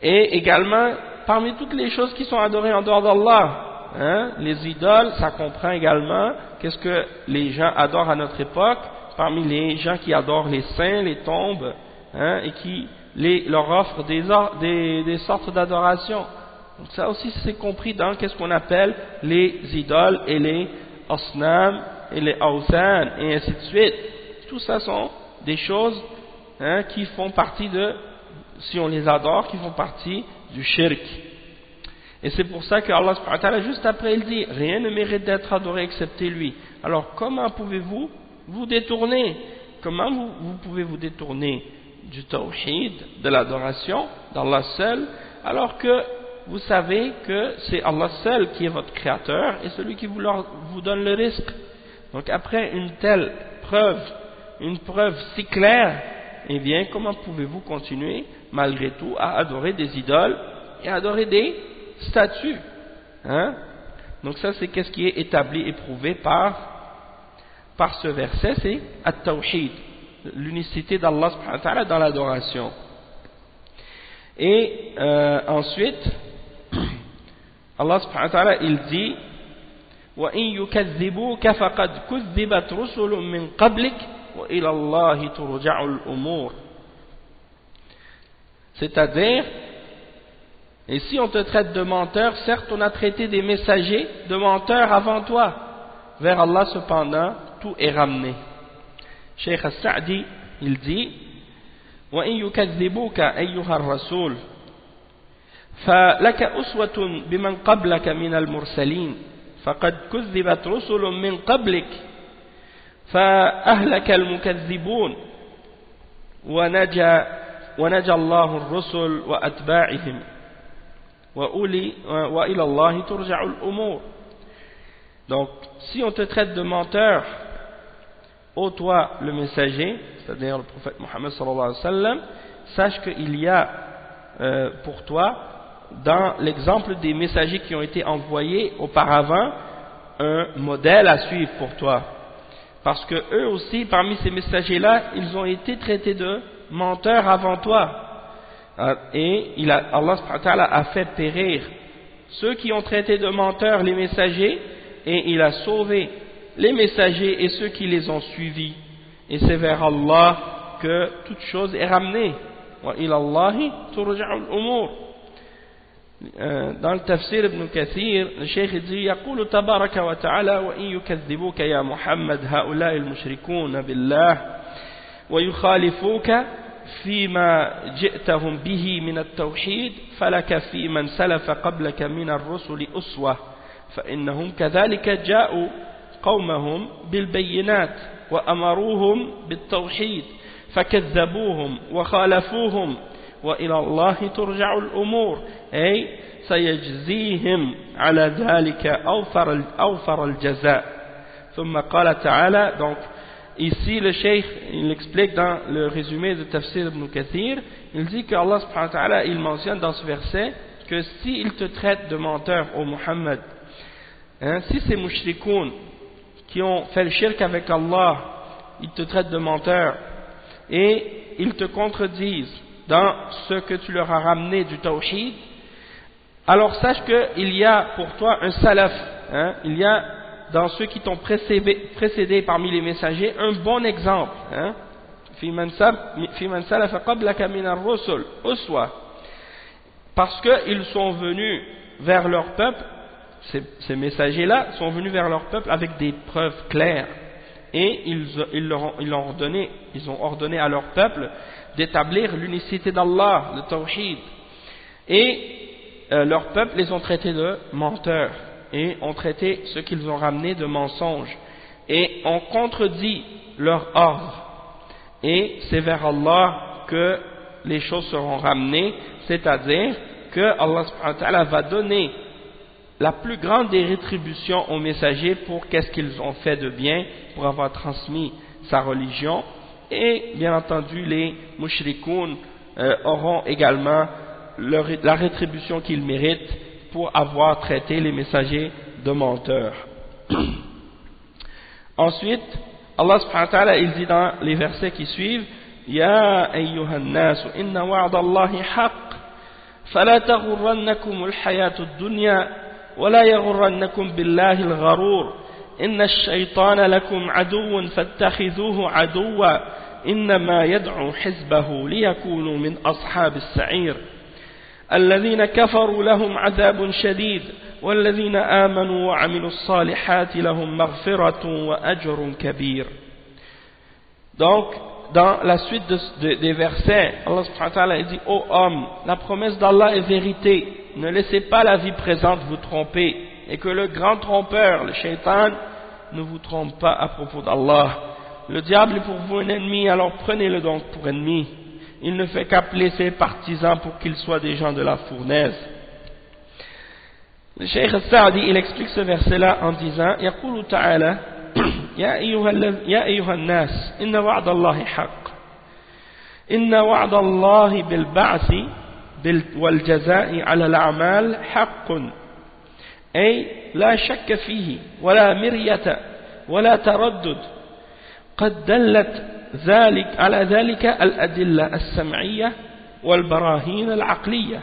Et également parmi toutes les choses qui sont adorées en dehors d'Allah, hein? Les idoles, ça comprend également qu'est-ce que les gens adorent à notre époque, parmi les gens qui adorent les saints, les tombes, hein? Et qui leur offrent des sortes d'adoration. Donc ça aussi c'est compris dans qu'est-ce qu'on appelle les idoles et les asnam et les awthan et ainsi de suite. Tout ça sont des choses, hein, qui font partie si on les adore, qui font partie du shirk. Et c'est pour ça que Allah subhanahu wa ta'ala, juste après, il dit rien ne mérite d'être adoré excepté lui. Alors comment pouvez-vous vous détourner? Comment vous pouvez vous détourner du tawhid, de l'adoration d'Allah seul, alors que vous savez que c'est Allah seul qui est votre créateur et celui qui vous donne le risque? Donc après une telle preuve, une preuve si claire, eh bien comment pouvez-vous continuer malgré tout à adorer des idoles et à adorer des statues, hein? Donc ça c'est qu'est-ce qui est établi et prouvé par ce verset, c'est at-tawhid, l'unicité d'Allah subhanahu wa ta'ala dans l'adoration. Et ensuite Allah subhanahu wa ta'ala il dit وَإِن يُكَذِّبُوكَ فَقَدْ كُذِّبَتْ رُسُلٌ مِّن قَبْلِكَ وَإِلَى اللَّهِ تُرْجَعُ الْأُمُورُ. C'est-à-dire, et si on te traite de menteur, certes on a traité des messagers de menteurs avant toi, vers Allah cependant tout est ramené. Cheikh As-Sa'di il dit وَإِن يُكَذِّبُوكَ أَيُّهَا الرَّسُولُ فلك أسوة بمن قبلك من المرسلين فقد كذبت رسل من قبلك فأهلك المكذبون ونجى الله الرسل وأتباعهم وإلى الله ترجع الأمور. Donc, si on te traite de menteur, ô toi le messager, c'est-à-dire le prophète Mohammed sallallahu alayhi wa sallam, sache qu'il y a pour toi, dans l'exemple des messagers qui ont été envoyés auparavant, un modèle à suivre pour toi. Parce que eux aussi, parmi ces messagers-là, ils ont été traités de menteurs avant toi. Et Allah subhanahu wa ta'ala a fait périr ceux qui ont traité de menteurs les messagers, et il a sauvé les messagers et ceux qui les ont suivis. Et c'est vers Allah que toute chose est ramenée. Wa ila Allahi turja'ul umur. Dans le tafsir Ibn Kathir, le cheikh dit يقول تبارك وتعالى وإن يكذبوك يا محمد هؤلاء المشركون بالله ويخالفوك فيما جئتهم به من التوحيد فلك في من سلف قبلك من الرسل أسوة فإنهم كذلك جاءوا قومهم بالبينات وأمروهم بالتوحيد فكذبوهم وخالفوهم وإلى الله ترجع الأمور أي سيجزيهم على ذلك أوفر الجزاء. ثم قال تعالى. Donc ici le cheikh il explique dans le résumé de Tafsir Ibn Kathir, il dit que Allah subhanahu wa ta'ala il mentionne dans ce verset que s'il te traite de menteur au Muhammad, si ces mushrikoun qui ont fait le shirk avec Allah, ils te traitent de menteur et ils te contredisent dans ce que tu leur as ramené du tawhid, alors sache qu'il y a pour toi un salaf, il y a dans ceux qui t'ont précédé parmi les messagers un bon exemple, parce qu'ils sont venus vers leur peuple, ces messagers-là sont venus vers leur peuple avec des preuves claires, et ils ont ordonné à leur peuple d'établir l'unicité d'Allah, le tawhid, et leur peuple les ont traités de menteurs et ont traité ce qu'ils ont ramené de mensonges et ont contredit leur ordre, et c'est vers Allah que les choses seront ramenées, c'est-à-dire que Allah subhanahu wa ta'ala va donner la plus grande des rétributions aux messagers pour qu'est-ce qu'ils ont fait de bien, pour avoir transmis sa religion, et bien entendu les mushrikoun auront également la rétribution qu'ils méritent pour avoir traité les messagers de menteurs. Ensuite, Allah subhanahu wa ta'ala il dit dans les versets qui suivent: Ya ayyuhan nas inna wa'da Allahi haqq fala taghurrannakum al-hayatu ad-dunya ولا يغرنكم بالله الغرور إن الشيطان لكم عدو فاتخذوه عدوا إنما يدعو حزبه ليكونوا من أصحاب السعير الذين كفروا لهم عذاب شديد والذين آمنوا وعملوا الصالحات لهم مغفرة وأجر كبير. Donc, dans la suite des versets, Allah subhanahu wa ta'ala dit: ô homme, la promesse d'Allah est vérité, ne laissez pas la vie présente vous tromper, et que le grand trompeur, le shaitan, ne vous trompe pas à propos d'Allah. Le diable est pour vous un ennemi, alors prenez-le donc pour ennemi. Il ne fait qu'appeler ses partisans pour qu'ils soient des gens de la fournaise. Le Cheikh Al-Sa'di, il explique ce verset-là en disant: يقول تعالى يا أيها الناس إن وعد الله حق إن وعد الله بالبعث والجزاء على الأعمال حق أي لا شك فيه ولا مرية ولا تردد قد دلت على ذلك الأدلة السمعية والبراهين العقلية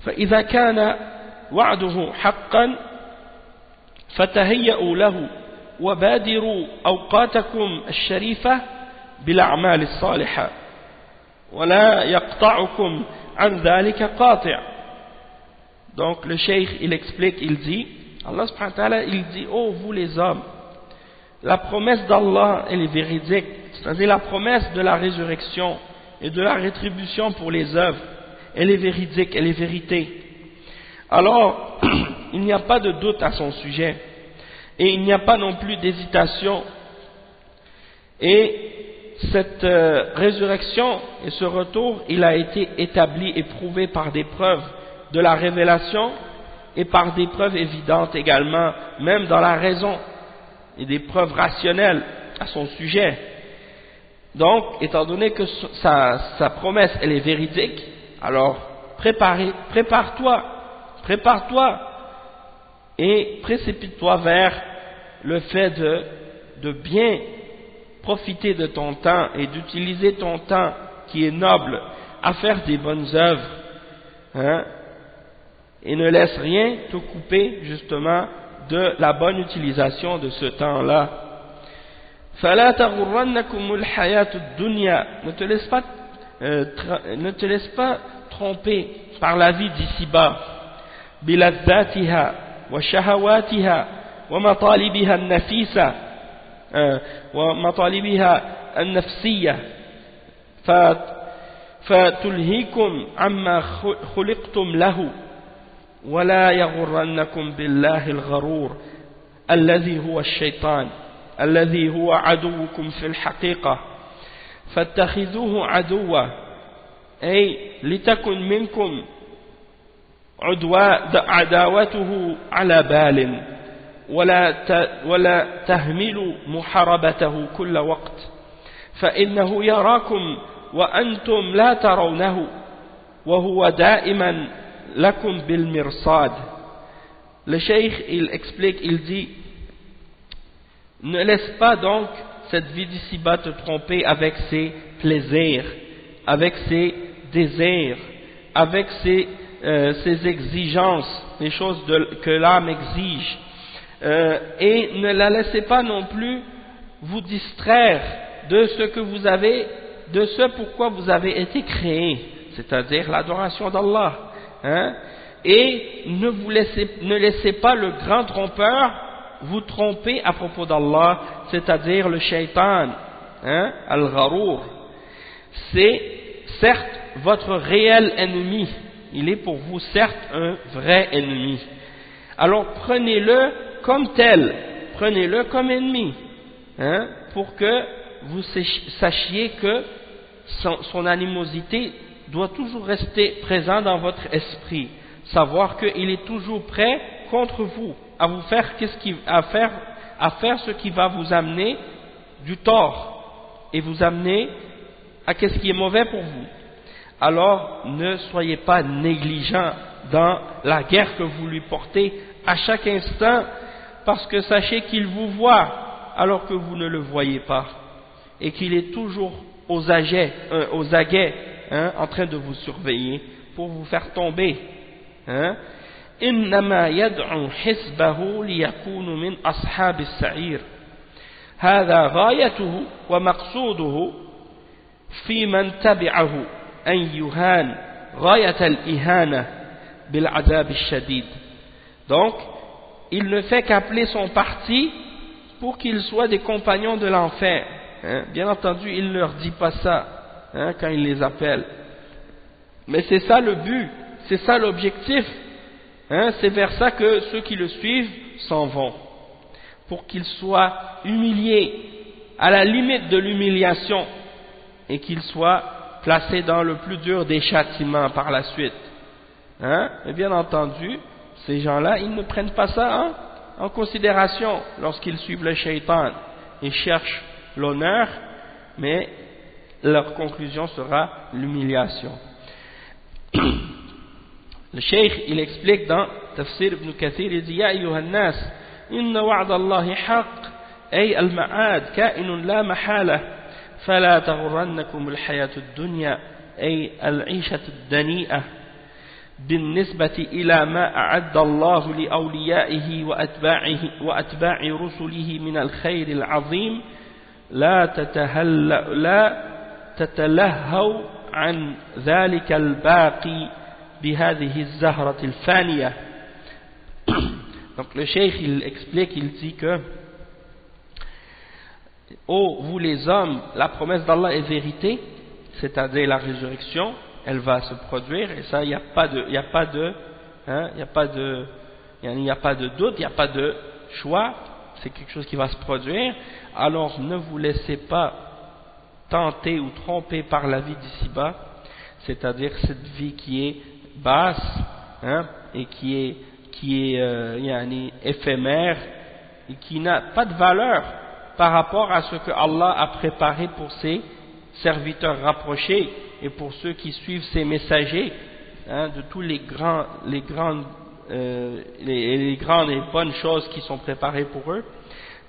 فإذا كان وعده حقا فتهيئوا له وبادروا أوقاتكم الشريفة بالأعمال الصالحة ولا يقطعكم عن ذلك قاطع. Donc le cheikh il explique, il dit, Allah subhanahu wa ta'ala il dit: oh vous les hommes, la promesse d'Allah elle est véridique, c'est-à-dire la promesse de la résurrection et de la rétribution pour les œuvres, elle est véridique, elle est vérité. Alors, il n'y a pas de doute à son sujet, et il n'y a pas non plus d'hésitation. Et cette résurrection et ce retour, il a été établi et prouvé par des preuves de la révélation et par des preuves évidentes également, même dans la raison, et des preuves rationnelles à son sujet. Donc, étant donné que sa promesse, elle est véridique, alors prépare-toi et précipite-toi vers le fait de bien profiter de ton temps et d'utiliser ton temps qui est noble à faire des bonnes œuvres, hein, et ne laisse rien te couper justement de la bonne utilisation de ce temps-là. فَلَا تَغُرَّنَّكُمُ الْحَيَاةُ الدُّنْيَا, ne te laisse pas tromper par la vie d'ici-bas, بِلَذَّاتِهَا وَشَهَوَاتِهَا وَمَطَالِبِهَا النَّفِيسَةِ ومطالبها النفسية فتلهيكم عما خلقتم له ولا يغرنكم بالله الغرور الذي هو الشيطان الذي هو عدوكم في الحقيقة فاتخذوه عدوا أي لتكن منكم عداوته على بال ولا تهملوا محاربته كل وقت فإنه يراكم وأنتم لا ترونه وهو دائما لكم بالمرصاد. Le cheikh, il explique, il dit, ne laisse pas donc cette vie d'ici-bas te tromper avec ses plaisirs, avec ses désirs, avec ses exigences, les choses que l'âme exige. Et ne la laissez pas non plus vous distraire de ce que vous avez, de ce pourquoi vous avez été créé, c'est-à-dire l'adoration d'Allah, hein? Et ne laissez pas le grand trompeur vous tromper à propos d'Allah, c'est-à-dire le shaitan, hein? Al-Gharour. C'est certes votre réel ennemi, il est pour vous certes un vrai ennemi. Alors prenez-le comme tel, prenez-le comme ennemi, hein, pour que vous sachiez que son animosité doit toujours rester présente dans votre esprit, savoir qu'il est toujours prêt contre vous, à vous faire à faire ce qui va vous amener du tort et vous amener à ce qui est mauvais pour vous. Alors ne soyez pas négligents dans la guerre que vous lui portez à chaque instant, parce que sachez qu'il vous voit alors que vous ne le voyez pas, et qu'il est toujours aux aguets, hein, en train de vous surveiller pour vous faire tomber. إنما يدعو حزبه ليكونوا من أصحاب السعير هذا غايته ومقصوده في من تبعه أن يهان غاية الإهانة بالعذاب الشديد. Donc il ne fait qu'appeler son parti pour qu'ils soient des compagnons de l'enfer. Bien entendu, il ne leur dit pas ça, hein, quand il les appelle. Mais c'est ça le but, c'est ça l'objectif. Hein, c'est vers ça que ceux qui le suivent s'en vont. Pour qu'ils soient humiliés, à la limite de l'humiliation, et qu'ils soient placés dans le plus dur des châtiments par la suite. Hein, et bien entendu, ces gens-là, ils ne prennent pas ça en considération lorsqu'ils suivent le shaitan. Ils cherchent l'honneur, mais leur conclusion sera l'humiliation. Le cheikh, il explique dans Tafsir ibn Kathir, il dit Ya ayyuhan nas, inna wa'da Allahi haqq, ay al-ma'ad, ka'inun la mahala, fala taghurrannakum al-hayatu ad-dunya, ay al-'ishatu ad-dani'ah. بالنسبة إلى ما أعد الله لأوليائه وأتباع رسله من الخير العظيم لا تتلهوا عن ذلك الباقي بهذه الزهرة الفانية. Donc le cheikh il explique, il dit que oh vous les hommes, la promesse d'Allah est vérité, c'est-à-dire la résurrection, elle va se produire, et ça il n'y a pas de hein, il n'y a pas de doute, il n'y a pas de choix, c'est quelque chose qui va se produire. Alors ne vous laissez pas tenter ou tromper par la vie d'ici-bas, c'est-à-dire cette vie qui est basse, hein, et qui est éphémère et qui n'a pas de valeur par rapport à ce que Allah a préparé pour ses serviteurs rapprochés et pour ceux qui suivent ses messagers, hein, de tous les grandes et bonnes choses qui sont préparées pour eux.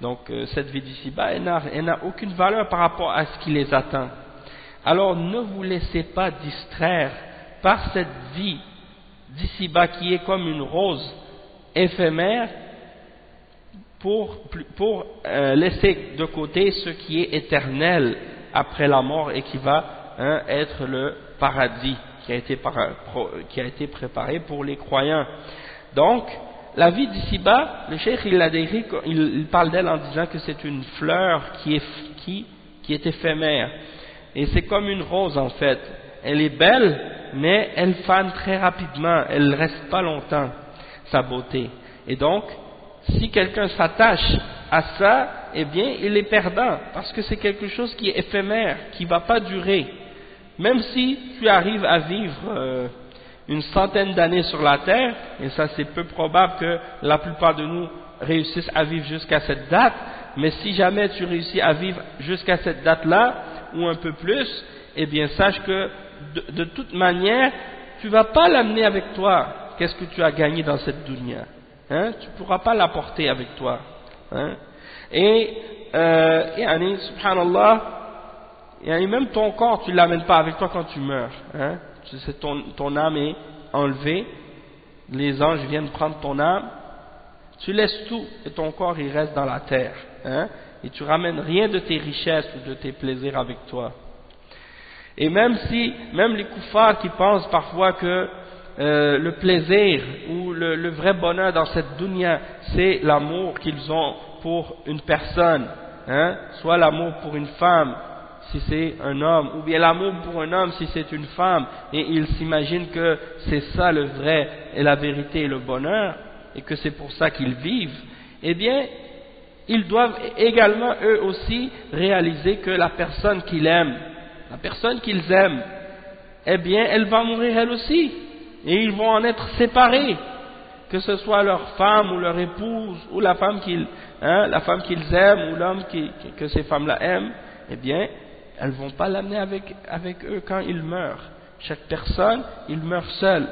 Donc cette vie d'ici-bas, elle n'a aucune valeur par rapport à ce qui les attend. Alors ne vous laissez pas distraire par cette vie d'ici-bas qui est comme une rose éphémère pour laisser de côté ce qui est éternel après la mort et qui va, hein, être le paradis qui a été préparé pour les croyants. Donc la vie d'ici-bas, le cheikh il l'a décrit, il parle d'elle en disant que c'est une fleur qui est éphémère, et c'est comme une rose en fait. Elle est belle, mais elle fane très rapidement, elle ne reste pas longtemps, sa beauté. Et donc, si quelqu'un s'attache à ça, eh bien, il est perdant, parce que c'est quelque chose qui est éphémère, qui ne va pas durer. Même si tu arrives à vivre une centaine d'années sur la terre, et ça c'est peu probable que la plupart de nous réussissent à vivre jusqu'à cette date, mais si jamais tu réussis à vivre jusqu'à cette date-là, ou un peu plus, eh bien sache que de toute manière, tu ne vas pas l'amener avec toi. Qu'est-ce que tu as gagné dans cette dunya, hein? Tu ne pourras pas l'apporter avec toi, hein? Et subhanallah, même ton corps, tu ne l'amènes pas avec toi quand tu meurs, hein? Ton âme est enlevée, les anges viennent prendre ton âme, tu laisses tout et ton corps il reste dans la terre, hein? Et tu ramènes rien de tes richesses ou de tes plaisirs avec toi. Et même les koufars qui pensent parfois que le plaisir ou le vrai bonheur dans cette dunya, c'est l'amour qu'ils ont pour une personne, hein? Soit l'amour pour une femme si c'est un homme, ou bien l'amour pour un homme si c'est une femme, et ils s'imaginent que c'est ça le vrai et la vérité et le bonheur, et que c'est pour ça qu'ils vivent. Eh bien, ils doivent également eux aussi réaliser que la personne qu'ils aiment, eh bien, elle va mourir elle aussi, et ils vont en être séparés, que ce soit leur femme ou leur épouse, ou la femme qu'ils aiment, ou l'homme que ces femmes-là aiment, eh bien, elles ne vont pas l'amener avec eux quand ils meurent. Chaque personne, il meurt seul.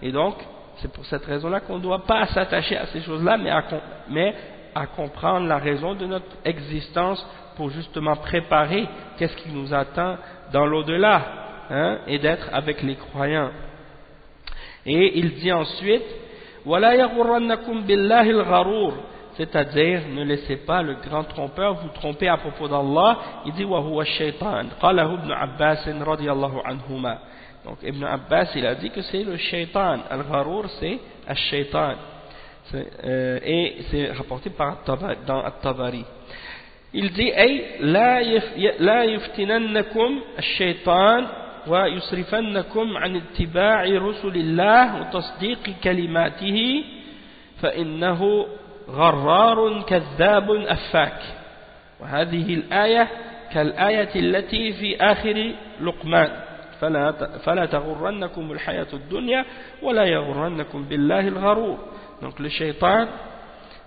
Et donc, c'est pour cette raison-là qu'on ne doit pas s'attacher à ces choses-là, mais à comprendre la raison de notre existence pour justement préparer qu'est-ce qui nous attend dans l'au-delà, hein, et d'être avec les croyants. Et il dit ensuite, وَلَا يَغُرَّنَّكُمْ بِاللَّهِ الْغَرُورِ, c'est-à-dire ne laissez pas le grand trompeur vous tromper à propos d'Allah. Il dit وَهُوَ الشَّيْطَانِ قَالَهُ ابْنُ عَبَّاسٍ رَضِيَ اللَّهُ عَنْهُمَا. Donc Ibn Abbas il a dit que c'est le shaitan, al-gharour c'est al-shaitan, et c'est rapporté dans At-Tabari. Il dit لا يفتننكم الشيطان ويصرفنكم عن اتباع رسل الله وتصديق كلماته فإنه غرار كذاب أفاك. وهذه الآية كالآية التي في آخر لقمان فلا تغرنكم الحياة الدنيا ولا يغرنكم بالله الغرور. Donc le shaitan,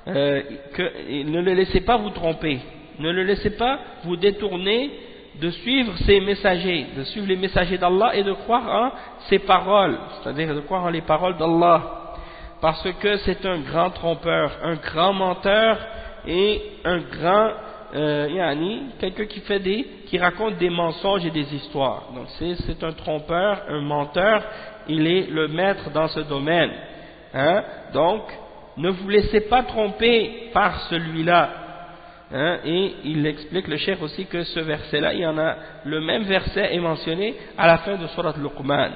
ne le laissez pas vous tromper, ne le laissez pas vous détourner de suivre ses messagers, de suivre les messagers d'Allah et de croire en ses paroles, c'est-à-dire de croire en les paroles d'Allah, parce que c'est un grand trompeur, un grand menteur et un grand quelqu'un qui raconte des mensonges et des histoires. Donc c'est un trompeur, un menteur, il est le maître dans ce domaine, hein? Donc ne vous laissez pas tromper par celui-là, hein? Et il explique le cheikh aussi que ce verset-là, il y en a, le même verset est mentionné à la fin de Surat Luqman,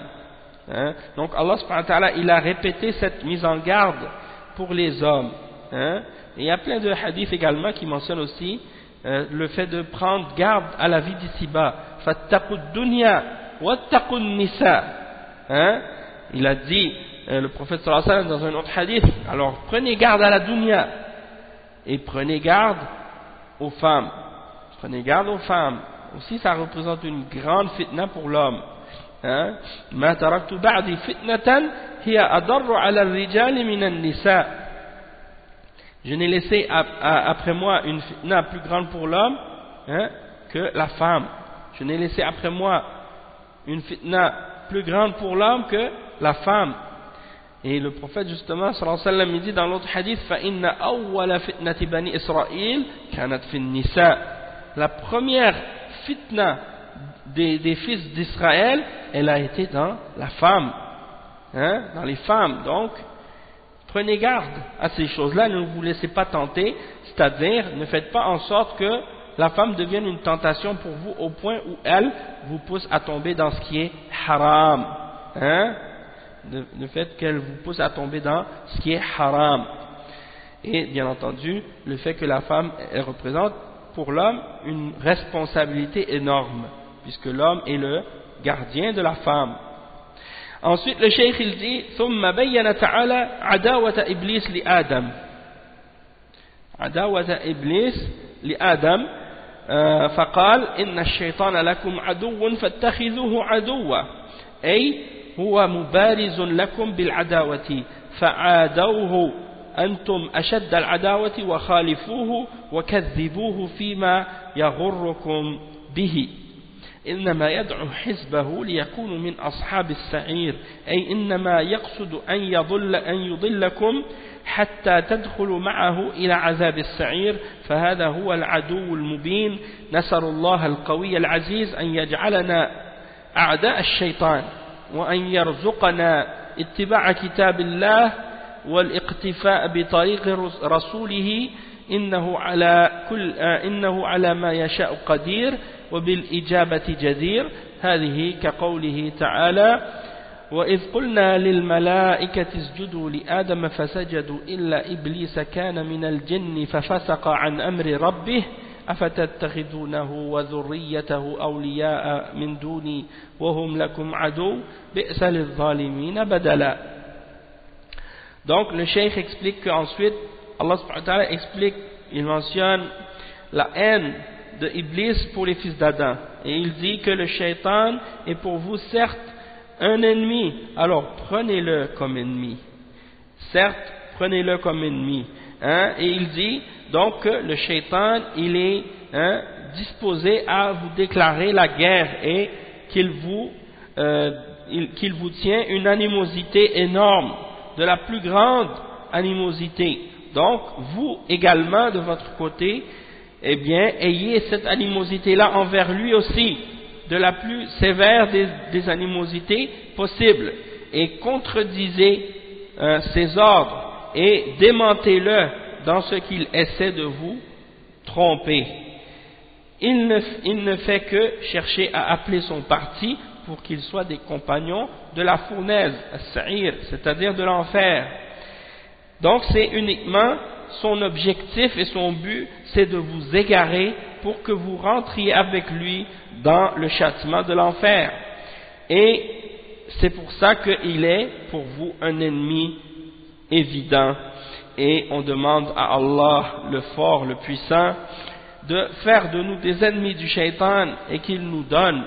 hein? Donc Allah subhanahu wa ta'ala, il a répété cette mise en garde pour les hommes, hein? Et il y a plein de hadiths également qui mentionnent aussi le fait de prendre garde à la vie d'ici-bas. Fattaqud dunya wattaqun nisa, hein? Il a dit le prophète sallallahu alayhi wa sallam dans un autre hadith, alors prenez garde à la dunya et prenez garde aux femmes. Prenez garde aux femmes. Aussi ça représente une grande fitna pour l'homme. ما تركت بعدي فتنة هي أضر على الرجال من النساء. Je n'ai laissé après moi une fitna plus grande pour l'homme que la femme. Je n'ai laissé après moi une fitna plus grande pour l'homme que la femme. Et le prophète justement sallallahu alayhi wa sallam dit dans l'autre hadith فَإِنَّ أَوَّلَ فِتْنَةِ بَنِي إِسْرَائِيل كَانَتْ فِي النِّسَاءِ. La première fitna des fils d'Israël, elle a été dans la femme, dans les femmes. Donc prenez garde à ces choses-là, ne vous laissez pas tenter, c'est-à-dire ne faites pas en sorte que la femme devienne une tentation pour vous au point où elle vous pousse à tomber dans ce qui est haram. Le fait qu'elle vous pousse à tomber dans ce qui est haram. Et bien entendu, le fait que la femme elle représente pour l'homme une responsabilité énorme, puisque l'homme est le gardien de la femme. Ensuite, le cheikh il dit ثم بين تعالى عداوة إبليس لآدم. عداوة إبليس لآدم فقال إن الشيطان لكم عدو فاتخذوه عدوا أي هو مبارز لكم بالعداوة فعادوه أنتم أشد العداوة وخالفوه وكذبوه فيما يغركم به. إنما يدعو حزبه ليكونوا من أصحاب السعير أي إنما يقصد أن يضلكم حتى تدخلوا معه إلى عذاب السعير فهذا هو العدو المبين. نسأل الله القوي العزيز أن يجعلنا أعداء الشيطان وأن يرزقنا اتباع كتاب الله والاقتفاء بطريق رسوله إنه على ما يشاء قدير وبالإجابة جدير. هذه كقوله تعالى وإذ قلنا للملائكة اسجدوا لآدم فسجدوا إلا إبليس كان من الجن ففسق عن أمر ربه أفتتخذونه وذريته أولياء من دوني وهم لكم عدو بئس للظالمين بدلا. Donc le cheikh explique qu'ensuite Allah subhanahu wa ta'ala explique, il mentionne la haine de Iblis pour les fils d'Adam et il dit que le shaitan est pour vous certes un ennemi, alors prenez-le comme ennemi, certes prenez-le comme ennemi, et il dit donc que le shaitan il est disposé à vous déclarer la guerre et qu'il vous tient une animosité énorme, de la plus grande animosité. Donc vous également de votre côté, eh bien ayez cette animosité-là envers lui aussi, de la plus sévère des animosités possibles, et contredisez ses ordres et démentez-le dans ce qu'il essaie de vous tromper. Il ne fait que chercher à appeler son parti pour qu'ils soient des compagnons de la fournaise, as-sa'ir, c'est-à-dire de l'enfer. Donc c'est uniquement son objectif et son but, c'est de vous égarer pour que vous rentriez avec lui dans le châtiment de l'enfer. Et c'est pour ça qu'il est pour vous un ennemi évident. Et on demande à Allah, le fort, le puissant, de faire de nous des ennemis du shaitan et qu'il nous donne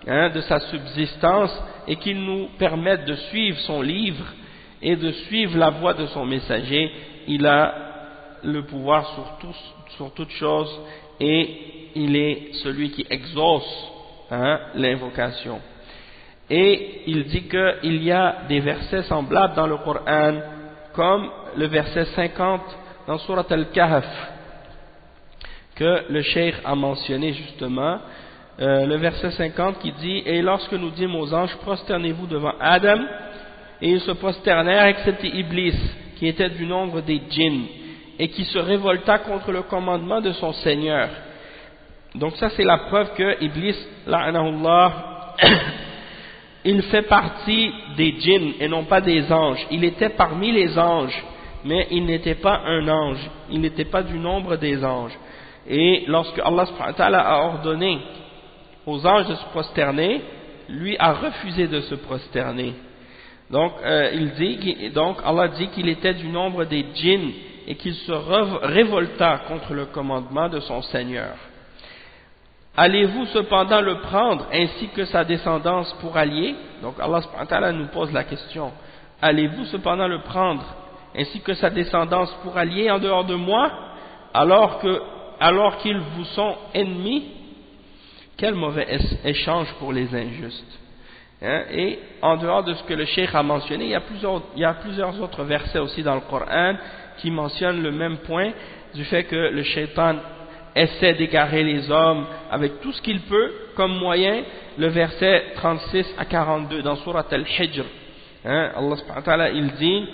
de sa subsistance et qu'il nous permette de suivre son livre et de suivre la voie de son messager. Il a le pouvoir sur toute chose et il est celui qui exauce l'invocation. Et il dit qu'il y a des versets semblables dans le Coran, comme le verset 50 dans Surat Al-Kahf, que le cheikh a mentionné justement, le verset 50 qui dit « Et lorsque nous dîmes aux anges, prosternez-vous devant Adam, et ils se prosternèrent excepté Iblis, qui était du nombre des djinns, et qui se révolta contre le commandement de son Seigneur. » Donc ça c'est la preuve que Iblis, la'anahullah, il fait partie des djinns et non pas des anges. Il était parmi les anges, mais il n'était pas un ange, il n'était pas du nombre des anges. Et lorsque Allah subhanahu wa ta'ala a ordonné aux anges de se prosterner, lui a refusé de se prosterner. Donc, donc Allah dit qu'il était du nombre des djinns et qu'il se révolta contre le commandement de son Seigneur. Allez-vous cependant le prendre ainsi que sa descendance pour allié? Donc Allah subhanahu wa ta'ala nous pose la question. Allez-vous cependant le prendre ainsi que sa descendance pour allié en dehors de moi, alors qu'ils vous sont ennemis? Quel mauvais échange pour les injustes. Et en dehors de ce que le cheikh a mentionné, il y a plusieurs autres versets aussi dans le Coran qui mentionnent le même point, du fait que le shaitan essaie d'égarer les hommes avec tout ce qu'il peut comme moyen. Le verset 36 à 42 dans Surat Al-Hijr, Allah subhanahu wa ta'ala, il dit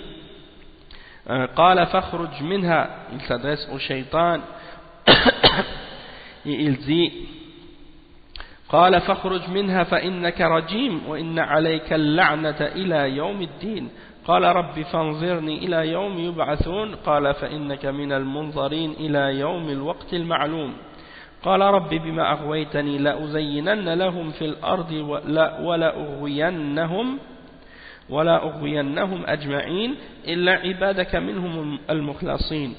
قال فاخرج منها, il s'adresse au shaitan et il dit قال فاخرج منها فإنك رجيم وإن عليك اللعنة إلى يوم الدين قال رب فانظرني إلى يوم يبعثون قال فإنك من المنظرين إلى يوم الوقت المعلوم قال رب بما أغويتني لأزينن لهم في الأرض ولا أغوينهم أجمعين إلا عبادك منهم المخلصين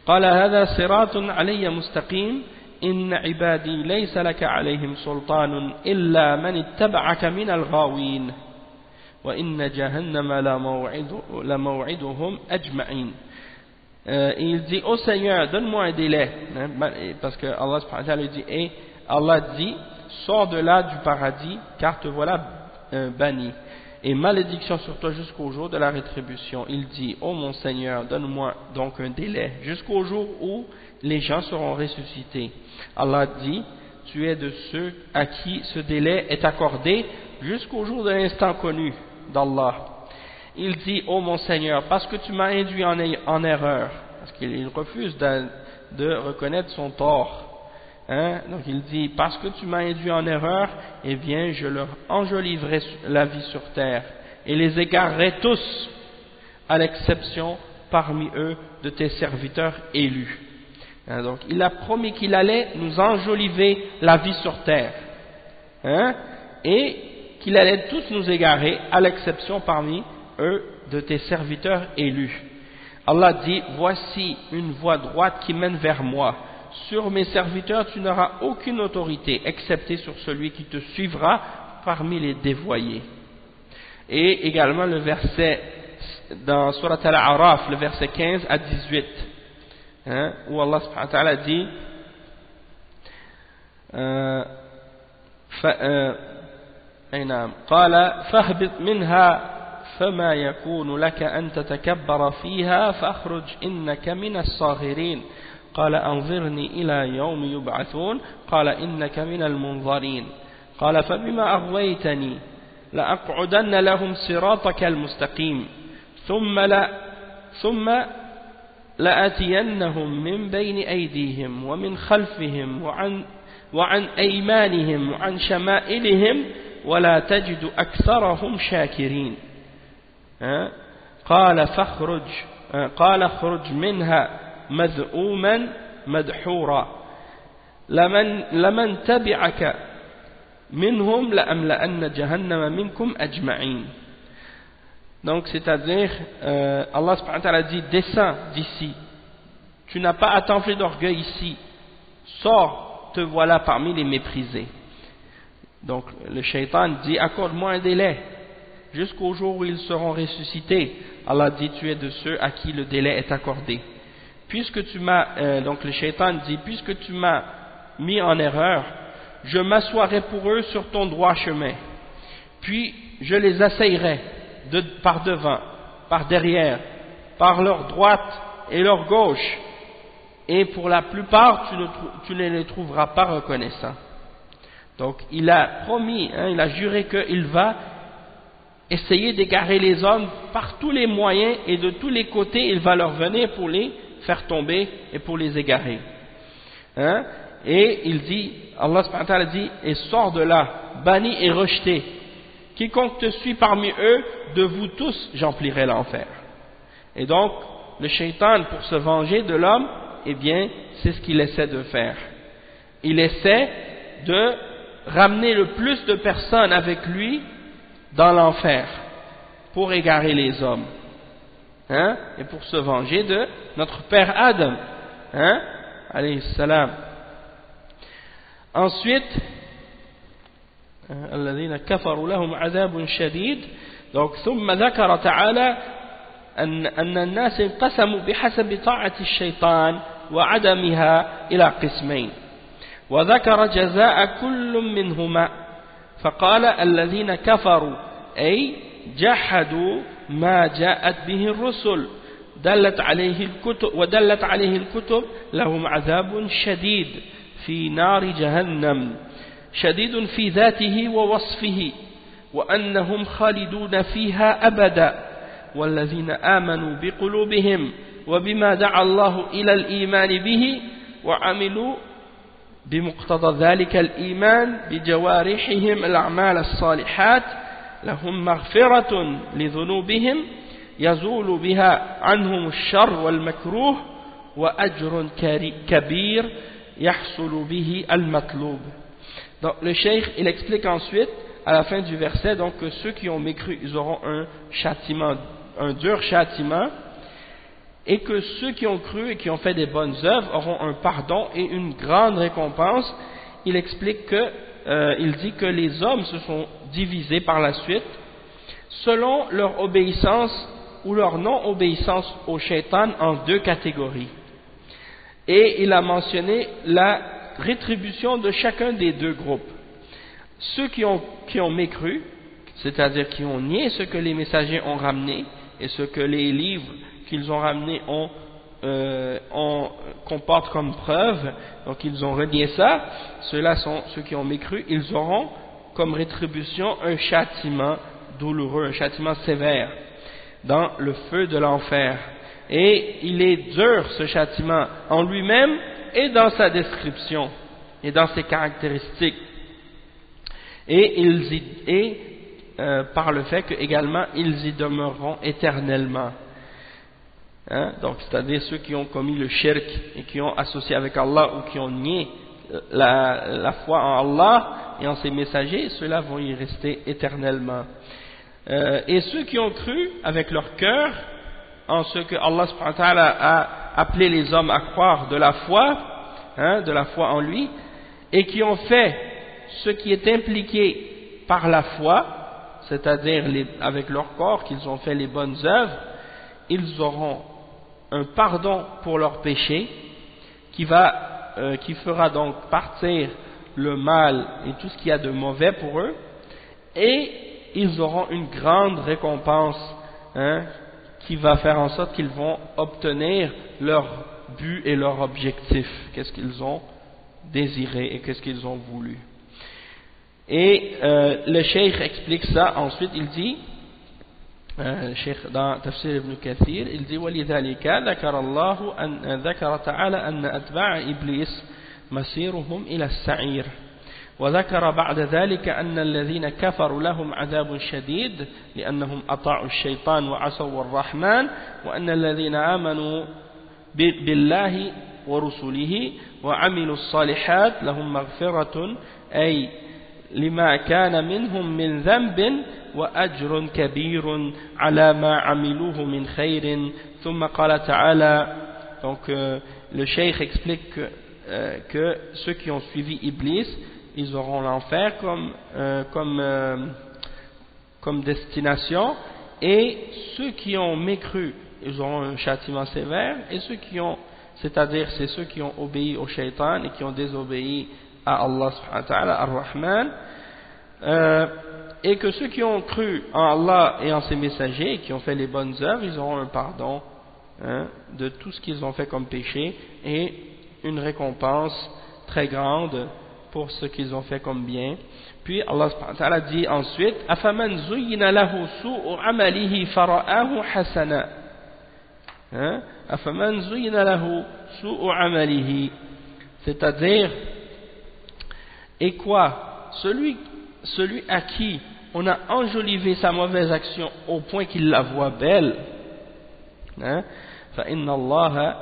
قال هذا صراط علي مستقيم إن عبادي ليس لك عليهم سلطان إلا من اتبعك من الغاوين وإن جهنم لموعدهم أجمعين. Il dit, ô Seigneur, donne-moi un délai, parce que Allah subhanahu wa ta'ala dit, et Allah dit, sors de là du paradis, car te voilà banni, et malédiction sur toi jusqu'au jour de la rétribution. Il dit, ô mon Seigneur, donne-moi donc un délai, jusqu'au jour où les gens seront ressuscités. Allah dit, tu es de ceux à qui ce délai est accordé jusqu'au jour de l'instant connu d'Allah. Il dit, ô mon Seigneur, parce que tu m'as induit en erreur, parce qu'il refuse de reconnaître son tort. Donc il dit, parce que tu m'as induit en erreur, eh bien je leur enjoliverai la vie sur terre et les égarerai tous, à l'exception parmi eux de tes serviteurs élus. Donc il a promis qu'il allait nous enjoliver la vie sur terre, et qu'il allait tous nous égarer, à l'exception parmi eux de tes serviteurs élus. Allah dit, voici une voie droite qui mène vers moi. Sur mes serviteurs tu n'auras aucune autorité, excepté sur celui qui te suivra parmi les dévoyés. Et également le verset dans Surat Al-A'raf, le verset 15 à 18, où Allah subhanahu wa ta'ala dit قال فاهبط منها فما يكون لك أن تتكبر فيها فاخرج إنك من الصاغرين قال أنظرني إلى يوم يبعثون قال إنك من المنظرين قال فبما أغويتني لأقعدن لهم صراطك المستقيم ثم لآتينهم من بين أيديهم ومن خلفهم وعن أيمانهم وعن شمائلهم ولا تجد أكثرهم شاكرين قال اخرج منها مذءوما مدحورا لمن تبعك منهم لأملأن جهنم منكم أجمعين. Donc c'est-à-dire Allah subhanahu wa ta'ala dit, descends d'ici, tu n'as pas à t'enfler d'orgueil ici, sors, te voilà parmi les méprisés. Donc le shaitan dit, accorde-moi un délai jusqu'au jour où ils seront ressuscités. Allah dit, tu es de ceux à qui le délai est accordé. Puisque tu m'as, donc le shaitan dit, puisque tu m'as mis en erreur, je m'assoirai pour eux sur ton droit chemin, puis je les asseillerai par devant, par derrière, par leur droite et leur gauche, et pour la plupart tu ne les trouveras pas reconnaissants. Donc il a promis, il a juré qu'il va essayer d'égarer les hommes par tous les moyens, et de tous les côtés il va leur venir pour les faire tomber et pour les égarer. Et il dit, Allah subhanahu wa ta'ala dit, et sors de là, banni et rejeté, quiconque te suit parmi eux, de vous tous j'emplirai l'enfer. Et donc le shaitan, pour se venger de l'homme, eh bien c'est ce qu'il essaie de faire. Il essaie de ramener le plus de personnes avec lui dans l'enfer, pour égarer les hommes, hein, et pour se venger de notre père Adam, hein, alayhi salam. Ensuite, الذين كفروا لهم عذاب شديد. Donc ثم ذكر تعالى أن الناس انقسموا بحسب طاعة الشيطان وعدمها إلى قسمين، وذكر جزاء كل منهما، فقال الذين كفروا أي جحدوا ما جاءت به الرسل ودلت عليه الكتب لهم عذاب شديد في نار جهنم شديد في ذاته ووصفه وأنهم خالدون فيها أبدا، والذين آمنوا بقلوبهم وبما دعا الله إلى الإيمان به وعملوا بمقتضى ذلك الإيمان بجوارحهم الأعمال الصالحات لهم مغفرة لذنوبهم يزول بها عنهم الشر والمكروه وأجر كبير يحصل به المطلوب. Donc le cheikh il explique ensuite à la fin du verset donc que ceux qui ont mécru ils auront un châtiment, un dur châtiment, et que ceux qui ont cru et qui ont fait des bonnes œuvres auront un pardon et une grande récompense. Il explique que il dit que les hommes se sont divisés par la suite selon leur obéissance ou leur non-obéissance au shaitan en deux catégories, et il a mentionné la rétribution de chacun des deux groupes. Ceux qui ont mécru, c'est-à-dire qui ont nié ce que les messagers ont ramené et ce que les livres qu'ils ont ramenés comportent comme preuve, donc ils ont renié ça, ceux-là sont ceux qui ont mécru, ils auront comme rétribution un châtiment douloureux, un châtiment sévère dans le feu de l'enfer. Et il est dur ce châtiment en lui-même et dans sa description et dans ses caractéristiques, et par le fait que également ils y demeureront éternellement, hein? Donc c'est-à-dire ceux qui ont commis le shirk et qui ont associé avec Allah ou qui ont nié la foi en Allah et en ses messagers, ceux-là vont y rester éternellement. Et ceux qui ont cru avec leur cœur en ce que Allah subhanahu wa ta'ala a appelé les hommes à croire de la foi, hein, de la foi en lui, et qui ont fait ce qui est impliqué par la foi, c'est-à-dire avec leur corps, qu'ils ont fait les bonnes œuvres, ils auront un pardon pour leurs péchés qui fera donc partir le mal et tout ce qu'il y a de mauvais pour eux, et ils auront une grande récompense, hein, qui va faire en sorte qu'ils vont obtenir leur but et leur objectif, qu'est-ce qu'ils ont désiré et qu'est-ce qu'ils ont voulu. Et le cheikh explique ça, ensuite il dit, le cheikh dans Tafsir Ibn Kathir, il dit وَلِذَلِكَ ذكر تعالى أن أتباع إبليس مسيرهم إلى السعير، وذكر بعد ذلك أن الذين كفروا لهم عذاب شديد لأنهم أطاعوا الشيطان وعصوا الرحمن، وأن الذين آمنوا بالله ورسله وعملوا الصالحات لهم مغفرة أي لما كان منهم من ذنب وأجر كبير على ما عملوه من خير. ثم قال تعالى. Donc le cheikh explique que ceux qui ont suivi Iblis, ils auront l'enfer comme destination, et ceux qui ont mécru, ils auront un châtiment sévère, et ceux qui ont, c'est-à-dire c'est ceux qui ont obéi au shaitan et qui ont désobéi à Allah subhanahu wa ta'ala, ar-Rahman, et que ceux qui ont cru en Allah et en ses messagers et qui ont fait les bonnes œuvres, ils auront un pardon, hein, de tout ce qu'ils ont fait comme péché et une récompense très grande pour ce qu'ils ont fait comme bien. Puis Allah subhanahu wa ta'ala dit ensuite أَفَمَنْ زُيِّنَ لَهُ سُوءُ عَمَلِهِ فَرَآهُ حَسَنًا أَفَمَنْ زُيِّنَ لَهُ سُوءُ عَمَلِهِ, c'est-à-dire, et quoi, celui à qui on a enjolivé sa mauvaise action au point qu'il la voit belle, hein, فَإِنَّ اللَّهَ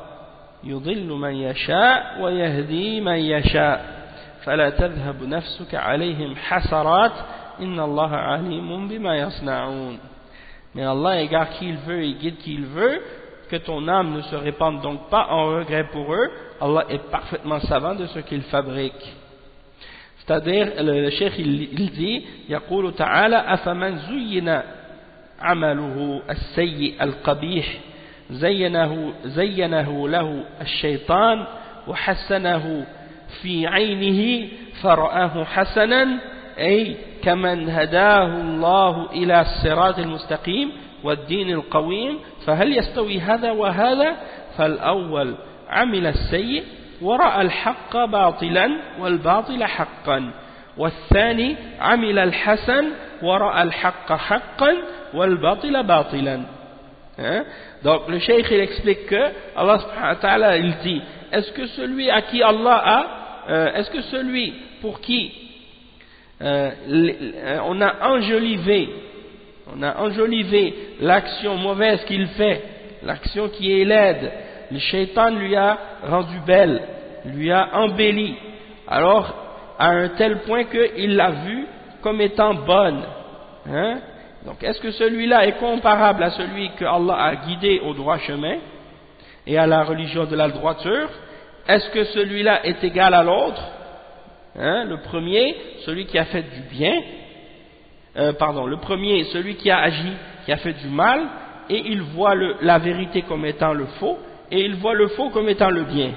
يُضِلُّ مَنْ يَشَاءُ وَيَهْدِي مَنْ يَشَاءُ فَلَا تَذْهَبُ نَفْسُكَ عَلَيْهِمْ حَسَرَاتٍ إِنَّ اللَّهَ عَلِيمٌ بِمَا يَصْنَعُونَ. Mais Allah égare qui il veut et guide qui il veut, que ton âme ne se répande donc pas en regret pour eux. Allah est parfaitement savant de ce qu'il fabrique. C'est-à-dire, le cheikh il dit, يقول تعالى أفمن زين عمله السيء القبيح زينه له الشيطان وحسنه في عينه فرآه حسنا أي كمن هداه الله إلى الصراط المستقيم والدين القويم فهل يستوي هذا وهذا فالأول عمل السيء ورأى الحق باطلا والباطل حقا والثاني عمل الحسن ورأى الحق حقا والباطل باطلا. Donc le cheikh il explique que Allah subhanahu wa ta'ala il dit, est-ce que celui à qui Allah a est-ce que celui pour qui on a enjolivé l'action mauvaise qu'il fait, l'action qui est laide, le shaitan lui a rendu belle, lui a embelli, alors à un tel point qu'il l'a vue comme étant bonne, Donc est-ce que celui-là est comparable à celui que Allah a guidé au droit chemin et à la religion de la droiture? Est-ce que celui-là est égal à l'autre? Le premier, celui qui a fait du bien, le premier, celui qui a agi, qui a fait du mal, et il voit la vérité comme étant le faux, et il voit le faux comme étant le bien.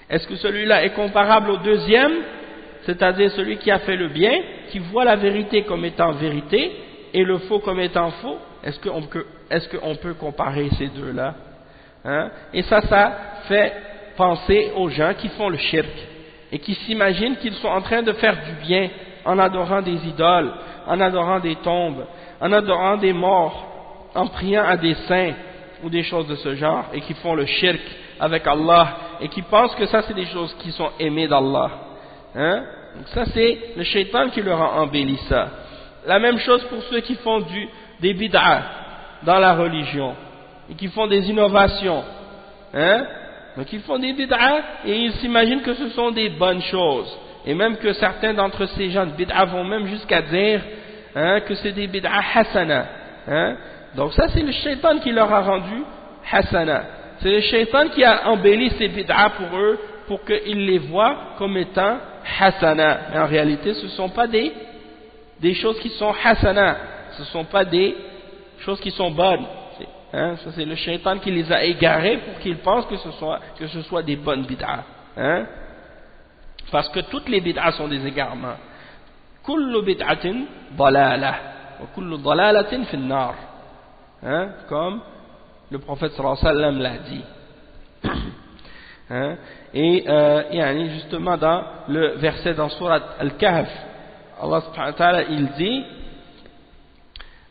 Est-ce que celui-là est comparable au deuxième, c'est-à-dire celui qui a fait le bien, qui voit la vérité comme étant vérité, et le faux comme étant faux? Est-ce qu'on peut comparer ces deux-là? Et ça fait penser aux gens qui font le shirk, et qui s'imaginent qu'ils sont en train de faire du bien, en adorant des idoles, en adorant des tombes, en adorant des morts, en priant à des saints, ou des choses de ce genre, et qui font le shirk avec Allah, et qui pensent que ça c'est des choses qui sont aimées d'Allah. Donc ça c'est le shaitan qui leur a embelli ça. La même chose pour ceux qui font des bid'ah dans la religion, et qui font des innovations. Donc ils font des bid'ah, et ils s'imaginent que ce sont des bonnes choses. Et même que certains d'entre ces gens de bid'ah vont même jusqu'à dire que c'est des bid'ah hasana. Donc ça c'est le shaitan qui leur a rendu hasana. C'est le shaitan qui a embelli ces bid'ah pour eux, pour qu'ils les voient comme étant hasana. Mais en réalité ce ne sont pas des choses qui sont hasana, ce ne sont pas des choses qui sont bonnes. Ça c'est le shaitan qui les a égarés pour qu'ils pensent que ce soit des bonnes bid'ah. Parce que toutes les bid'ah sont des égarements. Kullu bid'atin dalalah wa kullu dalalatin fin nar. Comme le prophète sallallahu alayhi wa sallam l'a dit. Et justement dans le verset dans Surat Al-Kahf, Allah subhanahu wa ta'ala il dit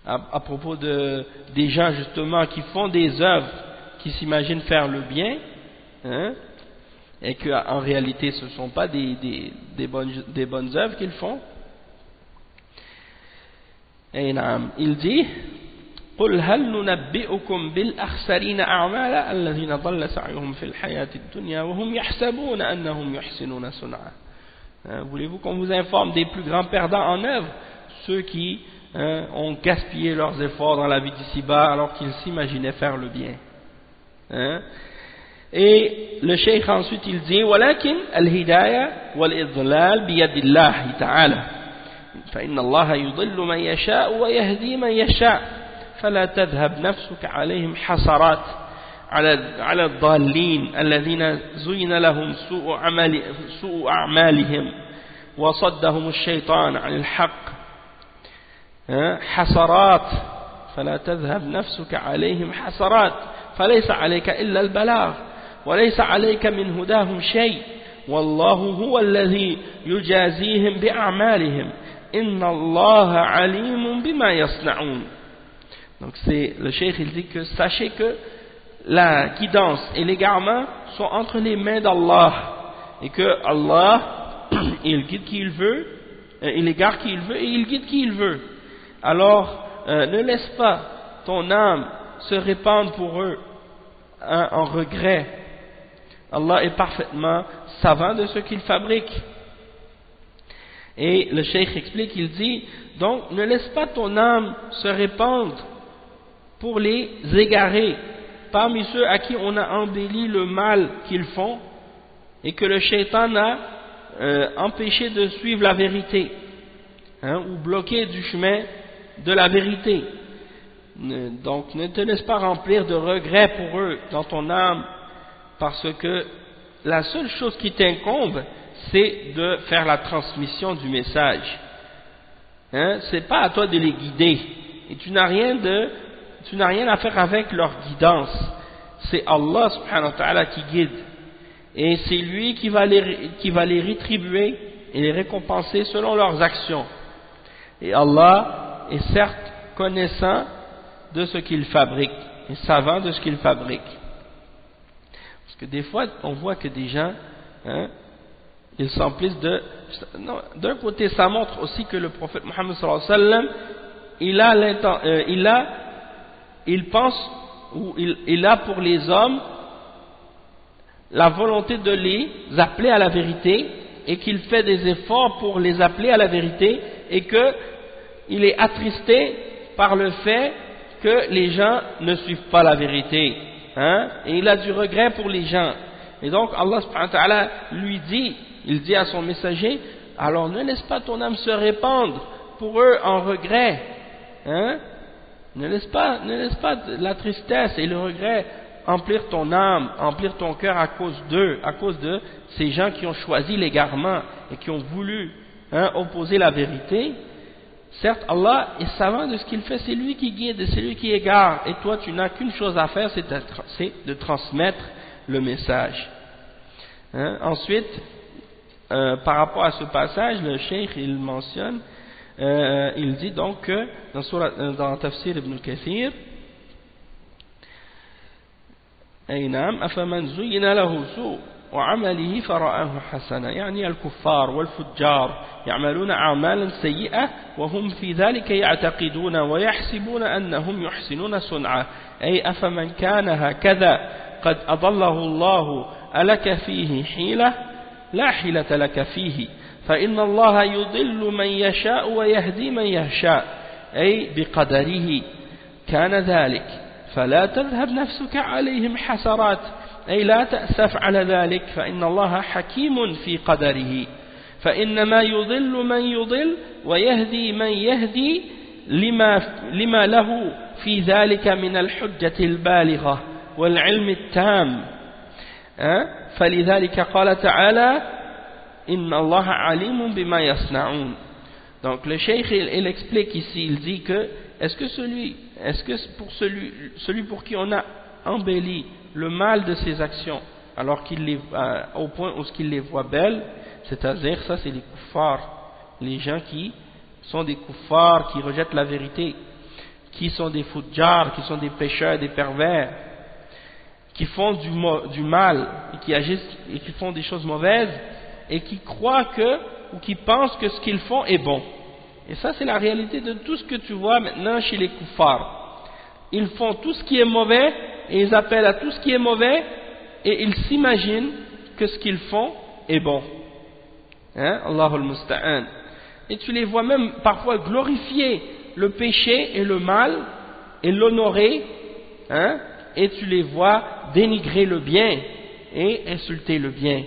à propos des gens justement qui font des œuvres qui s'imaginent faire le bien, et qu'en réalité ce ne sont pas des bonnes œuvres qu'ils font. Et il dit قل هل ننبئكم بالأخسرين أعمالا الذين ضل سعيهم في الحياة الدنيا وهم يحسبون أنهم يحسنون صنعا. Voulez-vous qu'on vous informe des plus grands perdants en œuvre, ceux qui ont gaspillé leurs efforts dans la vie d'ici-bas alors qu'ils s'imaginaient faire le bien. Et le cheikh ensuite il dit ولكن الهداية والإضلال بيد الله تعالى فإن الله يضل من يشاء ويهدي من يشاء فلا تذهب نفسك عليهم حسرات على الضالين الذين زين لهم سوء أعمالهم وصدهم الشيطان عن الحق حسرات فلا تذهب نفسك عليهم حسرات فليس عليك إلا البلاغ وليس عليك من هداهم شيء والله هو الذي يجازيهم بأعمالهم إن الله عليم بما يصنعون. Donc c'est le cheikh il dit que sachez que la guidance et l'égarement sont entre les mains d'Allah et que Allah il guide qui il veut, il égare qui il veut et il guide qui il veut. Alors ne laisse pas ton âme se répandre pour eux en regret. Allah est parfaitement savant de ce qu'il fabrique. Et le cheikh explique, il dit donc ne laisse pas ton âme se répandre pour les égarer parmi ceux à qui on a embelli le mal qu'ils font et que le shaitan a empêché de suivre la vérité, ou bloqué du chemin de la vérité. Donc ne te laisse pas remplir de regrets pour eux dans ton âme, parce que la seule chose qui t'incombe, c'est de faire la transmission du message. C'est pas à toi de les guider, et tu n'as rien à faire avec leur guidance. C'est Allah subhanahu wa ta'ala qui guide, et c'est lui qui va les rétribuer et les récompenser selon leurs actions. Et Allah est certes connaissant de ce qu'il fabrique, et savant de ce qu'il fabrique. Parce que des fois on voit que des gens, ils s'emplissent d'un côté, ça montre aussi que le prophète Mohammed sallallahu alayhi wa sallam, il pense, ou il a pour les hommes la volonté de les appeler à la vérité, et qu'il fait des efforts pour les appeler à la vérité, et qu'il est attristé par le fait que les gens ne suivent pas la vérité, et il a du regret pour les gens. Et donc Allah subhanahu wa ta'ala lui dit, il dit à son messager, alors ne laisse pas ton âme se répandre pour eux en regret, ne laisse pas la tristesse et le regret emplir ton âme, emplir ton cœur à cause d'eux, à cause de ces gens qui ont choisi l'égarement et qui ont voulu opposer la vérité. Certes, Allah est savant de ce qu'il fait, c'est lui qui guide et c'est lui qui égare, et toi tu n'as qu'une chose à faire, c'est de transmettre le message. Ensuite, par rapport à ce passage, le cheikh il mentionne, il dit donc que dans Tafsir Ibn Kathir, أي نعم أفمن زين له سوء وعمله فرآه حسنا، يعني الكفار والفجار يعملون أعمالا سيئة وهم في ذلك يعتقدون ويحسبون أنهم يحسنون صنعا، أي أفمن كان هكذا قد أضله الله ألك فيه حيلة لا حيلة لك فيه، فإن الله يضل من يشاء ويهدي من يشاء، أي بقدره كان ذلك، فلا تذهب نفسك عليهم حسرات، أي لا تأسف على ذلك، فإن الله حكيم في قدره، فإنما يضل من يضل ويهدي من يهدي لما له في ذلك من الحجة البالغة والعلم التام، فلذلك قال تعالى إن الله عليم بما يصنعون. Donc le cheikh il explique ici, il dit que est-ce que pour celui pour qui on a embelli le mal de ses actions, alors qu'il au point où il les voit belles, c'est-à-dire ça c'est les kuffars, les gens qui sont des kuffars, qui rejettent la vérité, qui sont des fujjar, qui sont des pécheurs, des pervers, qui font du mal et qui agissent et qui font des choses mauvaises et qui croient ou qui pensent que ce qu'ils font est bon. Et ça c'est la réalité de tout ce que tu vois maintenant chez les kuffars. Ils font tout ce qui est mauvais et ils appellent à tout ce qui est mauvais et ils s'imaginent que ce qu'ils font est bon. Allahul Musta'an. Et tu les vois même parfois glorifier le péché et le mal et l'honorer, et tu les vois dénigrer le bien et insulter le bien.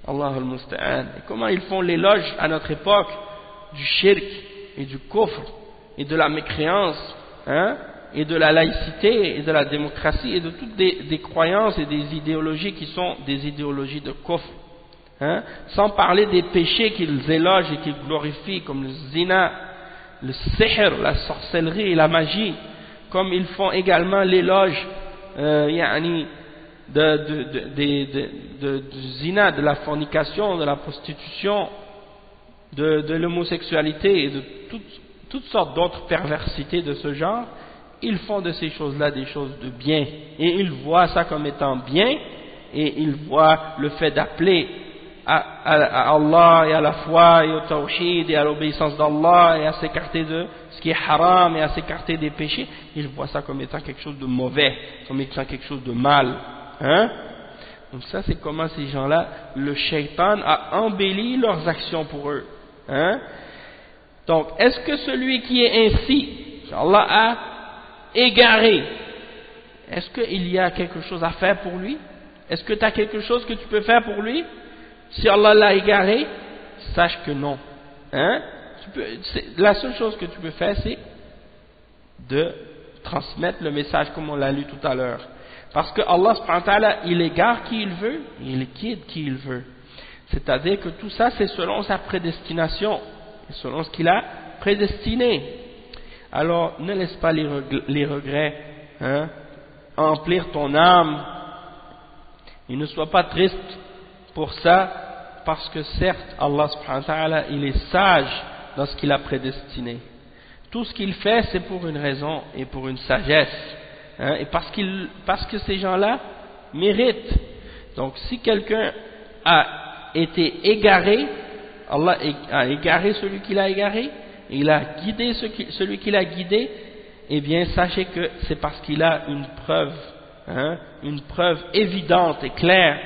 Allahul Musta'an. Et comment ils font l'éloge à notre époque du shirk et du kufr et de la mécréance, et de la laïcité et de la démocratie et de toutes des croyances et des idéologies qui sont des idéologies de kufr, sans parler des péchés qu'ils élogent et qu'ils glorifient comme le zina, le sihr, la sorcellerie et la magie, comme ils font également l'éloge du zina, de la fornication, de la prostitution, de l'homosexualité et de toutes sortes d'autres perversités de ce genre. Ils font de ces choses-là des choses de bien et ils voient ça comme étant bien, et ils voient le fait d'appeler à Allah et à la foi et au tawhid et à l'obéissance d'Allah et à s'écarter de ce qui est haram et à s'écarter des péchés, ils voient ça comme étant quelque chose de mauvais, comme étant quelque chose de mal. Donc ça c'est comment ces gens-là, le shaitan a embelli leurs actions pour eux. Donc est-ce que celui qui est ainsi, Allah a égaré, est-ce qu'il y a quelque chose à faire pour lui? Est-ce que tu as quelque chose que tu peux faire pour lui? Si Allah l'a égaré, sache que non. Hein? La seule chose que tu peux faire, c'est de transmettre le message comme on l'a lu tout à l'heure. Parce que Allah subhanahu wa ta'ala, il égare qui il veut, il guide qui il veut. C'est-à-dire que tout ça, c'est selon sa prédestination, selon ce qu'il a prédestiné. Alors, ne laisse pas les regrets emplir ton âme, et ne sois pas triste pour ça, parce que certes, Allah subhanahu wa ta'ala, il est sage dans ce qu'il a prédestiné. Tout ce qu'il fait, c'est pour une raison et pour une sagesse, et parce que ces gens-là méritent. Donc, si quelqu'un a été égaré, Allah a égaré celui qu'il a égaré, et il a guidé celui qu'il a guidé, eh bien, sachez que c'est parce qu'il a une preuve évidente et claire,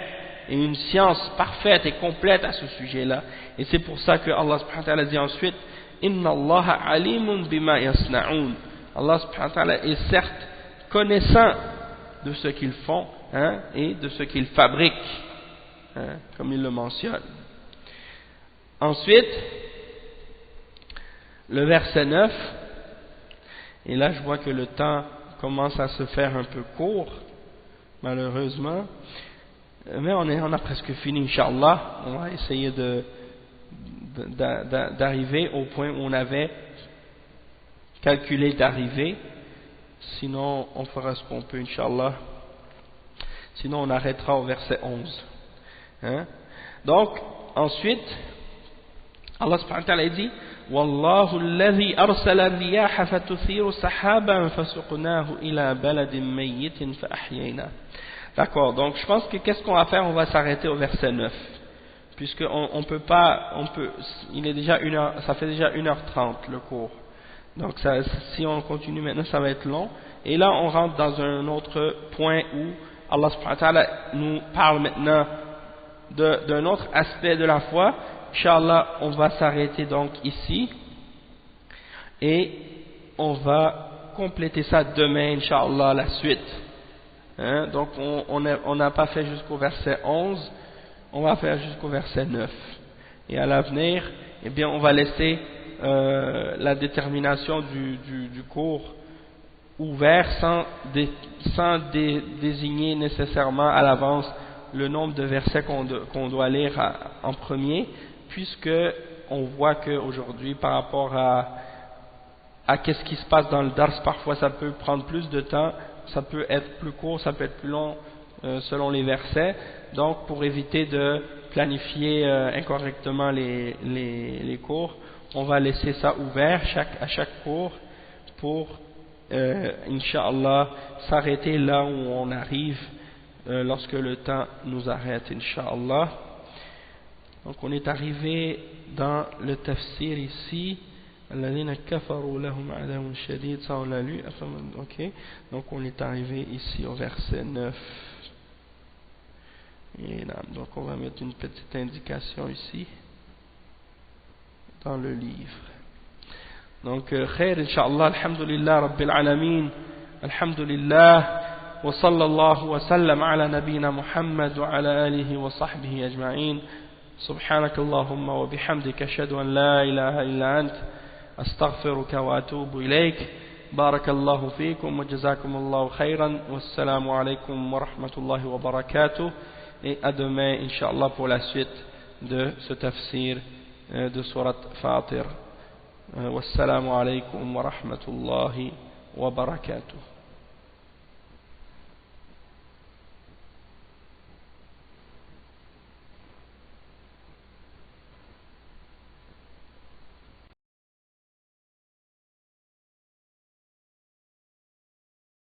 et une science parfaite et complète à ce sujet-là. Et c'est pour ça que Allah subhanahu wa ta'ala dit ensuite, Inna Allah alimun bima yasna'un. Allah subhanahu wa ta'ala est certes connaissant de ce qu'ils font, et de ce qu'ils fabriquent, comme il le mentionne. Ensuite, le verset 9, et là je vois que le temps commence à se faire un peu court, malheureusement, mais on a presque fini, Inch'Allah. On va essayer d'arriver au point où on avait calculé d'arriver, sinon on fera ce qu'on peut, Inch'Allah, sinon on arrêtera au verset 11. Donc, ensuite, Allah subhanahu wa ta'ala dit, Wallahu alladhi arsala riyaha fatuthiru sahaban fasuqnahu ila baladin mayyitin fa ahyayna. D'accord, donc je pense que qu'est-ce qu'on va faire? On va s'arrêter au verset 9, puisque il est déjà ça fait déjà 1h30 le cours. Donc si on continue maintenant, ça va être long. Et là, on rentre dans un autre point où Allah subhanahu wa ta'ala nous parle maintenant d'un autre aspect de la foi. Inch'Allah, on va s'arrêter donc ici et on va compléter ça demain, Inch'Allah, la suite. Donc on n'a pas fait jusqu'au verset 11, on va faire jusqu'au verset 9. Et à l'avenir, eh bien, on va laisser la détermination du cours ouvert sans désigner nécessairement à l'avance le nombre de versets qu'on doit lire en premier, puisque on voit qu'aujourd'hui, par rapport à qu'est-ce qui se passe dans le dars, parfois ça peut prendre plus de temps, ça peut être plus court, ça peut être plus long selon les versets. Donc pour éviter de planifier incorrectement les cours, on va laisser ça ouvert à chaque cours pour Inch'Allah s'arrêter là où on arrive lorsque le temps nous arrête, Inch'Allah. Donc on est arrivé dans le tafsir ici. الذين كفروا لهم عذاب شديد, ça on l'a lu. Ok, donc on est arrivé ici au verset 9. Et là, donc on va mettre une petite indication ici dans le livre. Donc khair inshallah, alhamdulillah rabbil alamin, alhamdulillah wa sallallahu wa sallam ala nabina Muhammad wa ala alihi wa sahbihi ajma'in. Subhanakallahumma wa bihamdika ashhadu an la ilaha illa ant أستغفرك وأتوب إليك. بارك الله فيكم وجزاكم الله خيرا والسلام عليكم ورحمة الله وبركاته. Et à demain, Inch'Allah, pour la suite de ce tafsir de Surat Fatir. Wassalamu alaikum wa rahmatullahi wa barakatuh.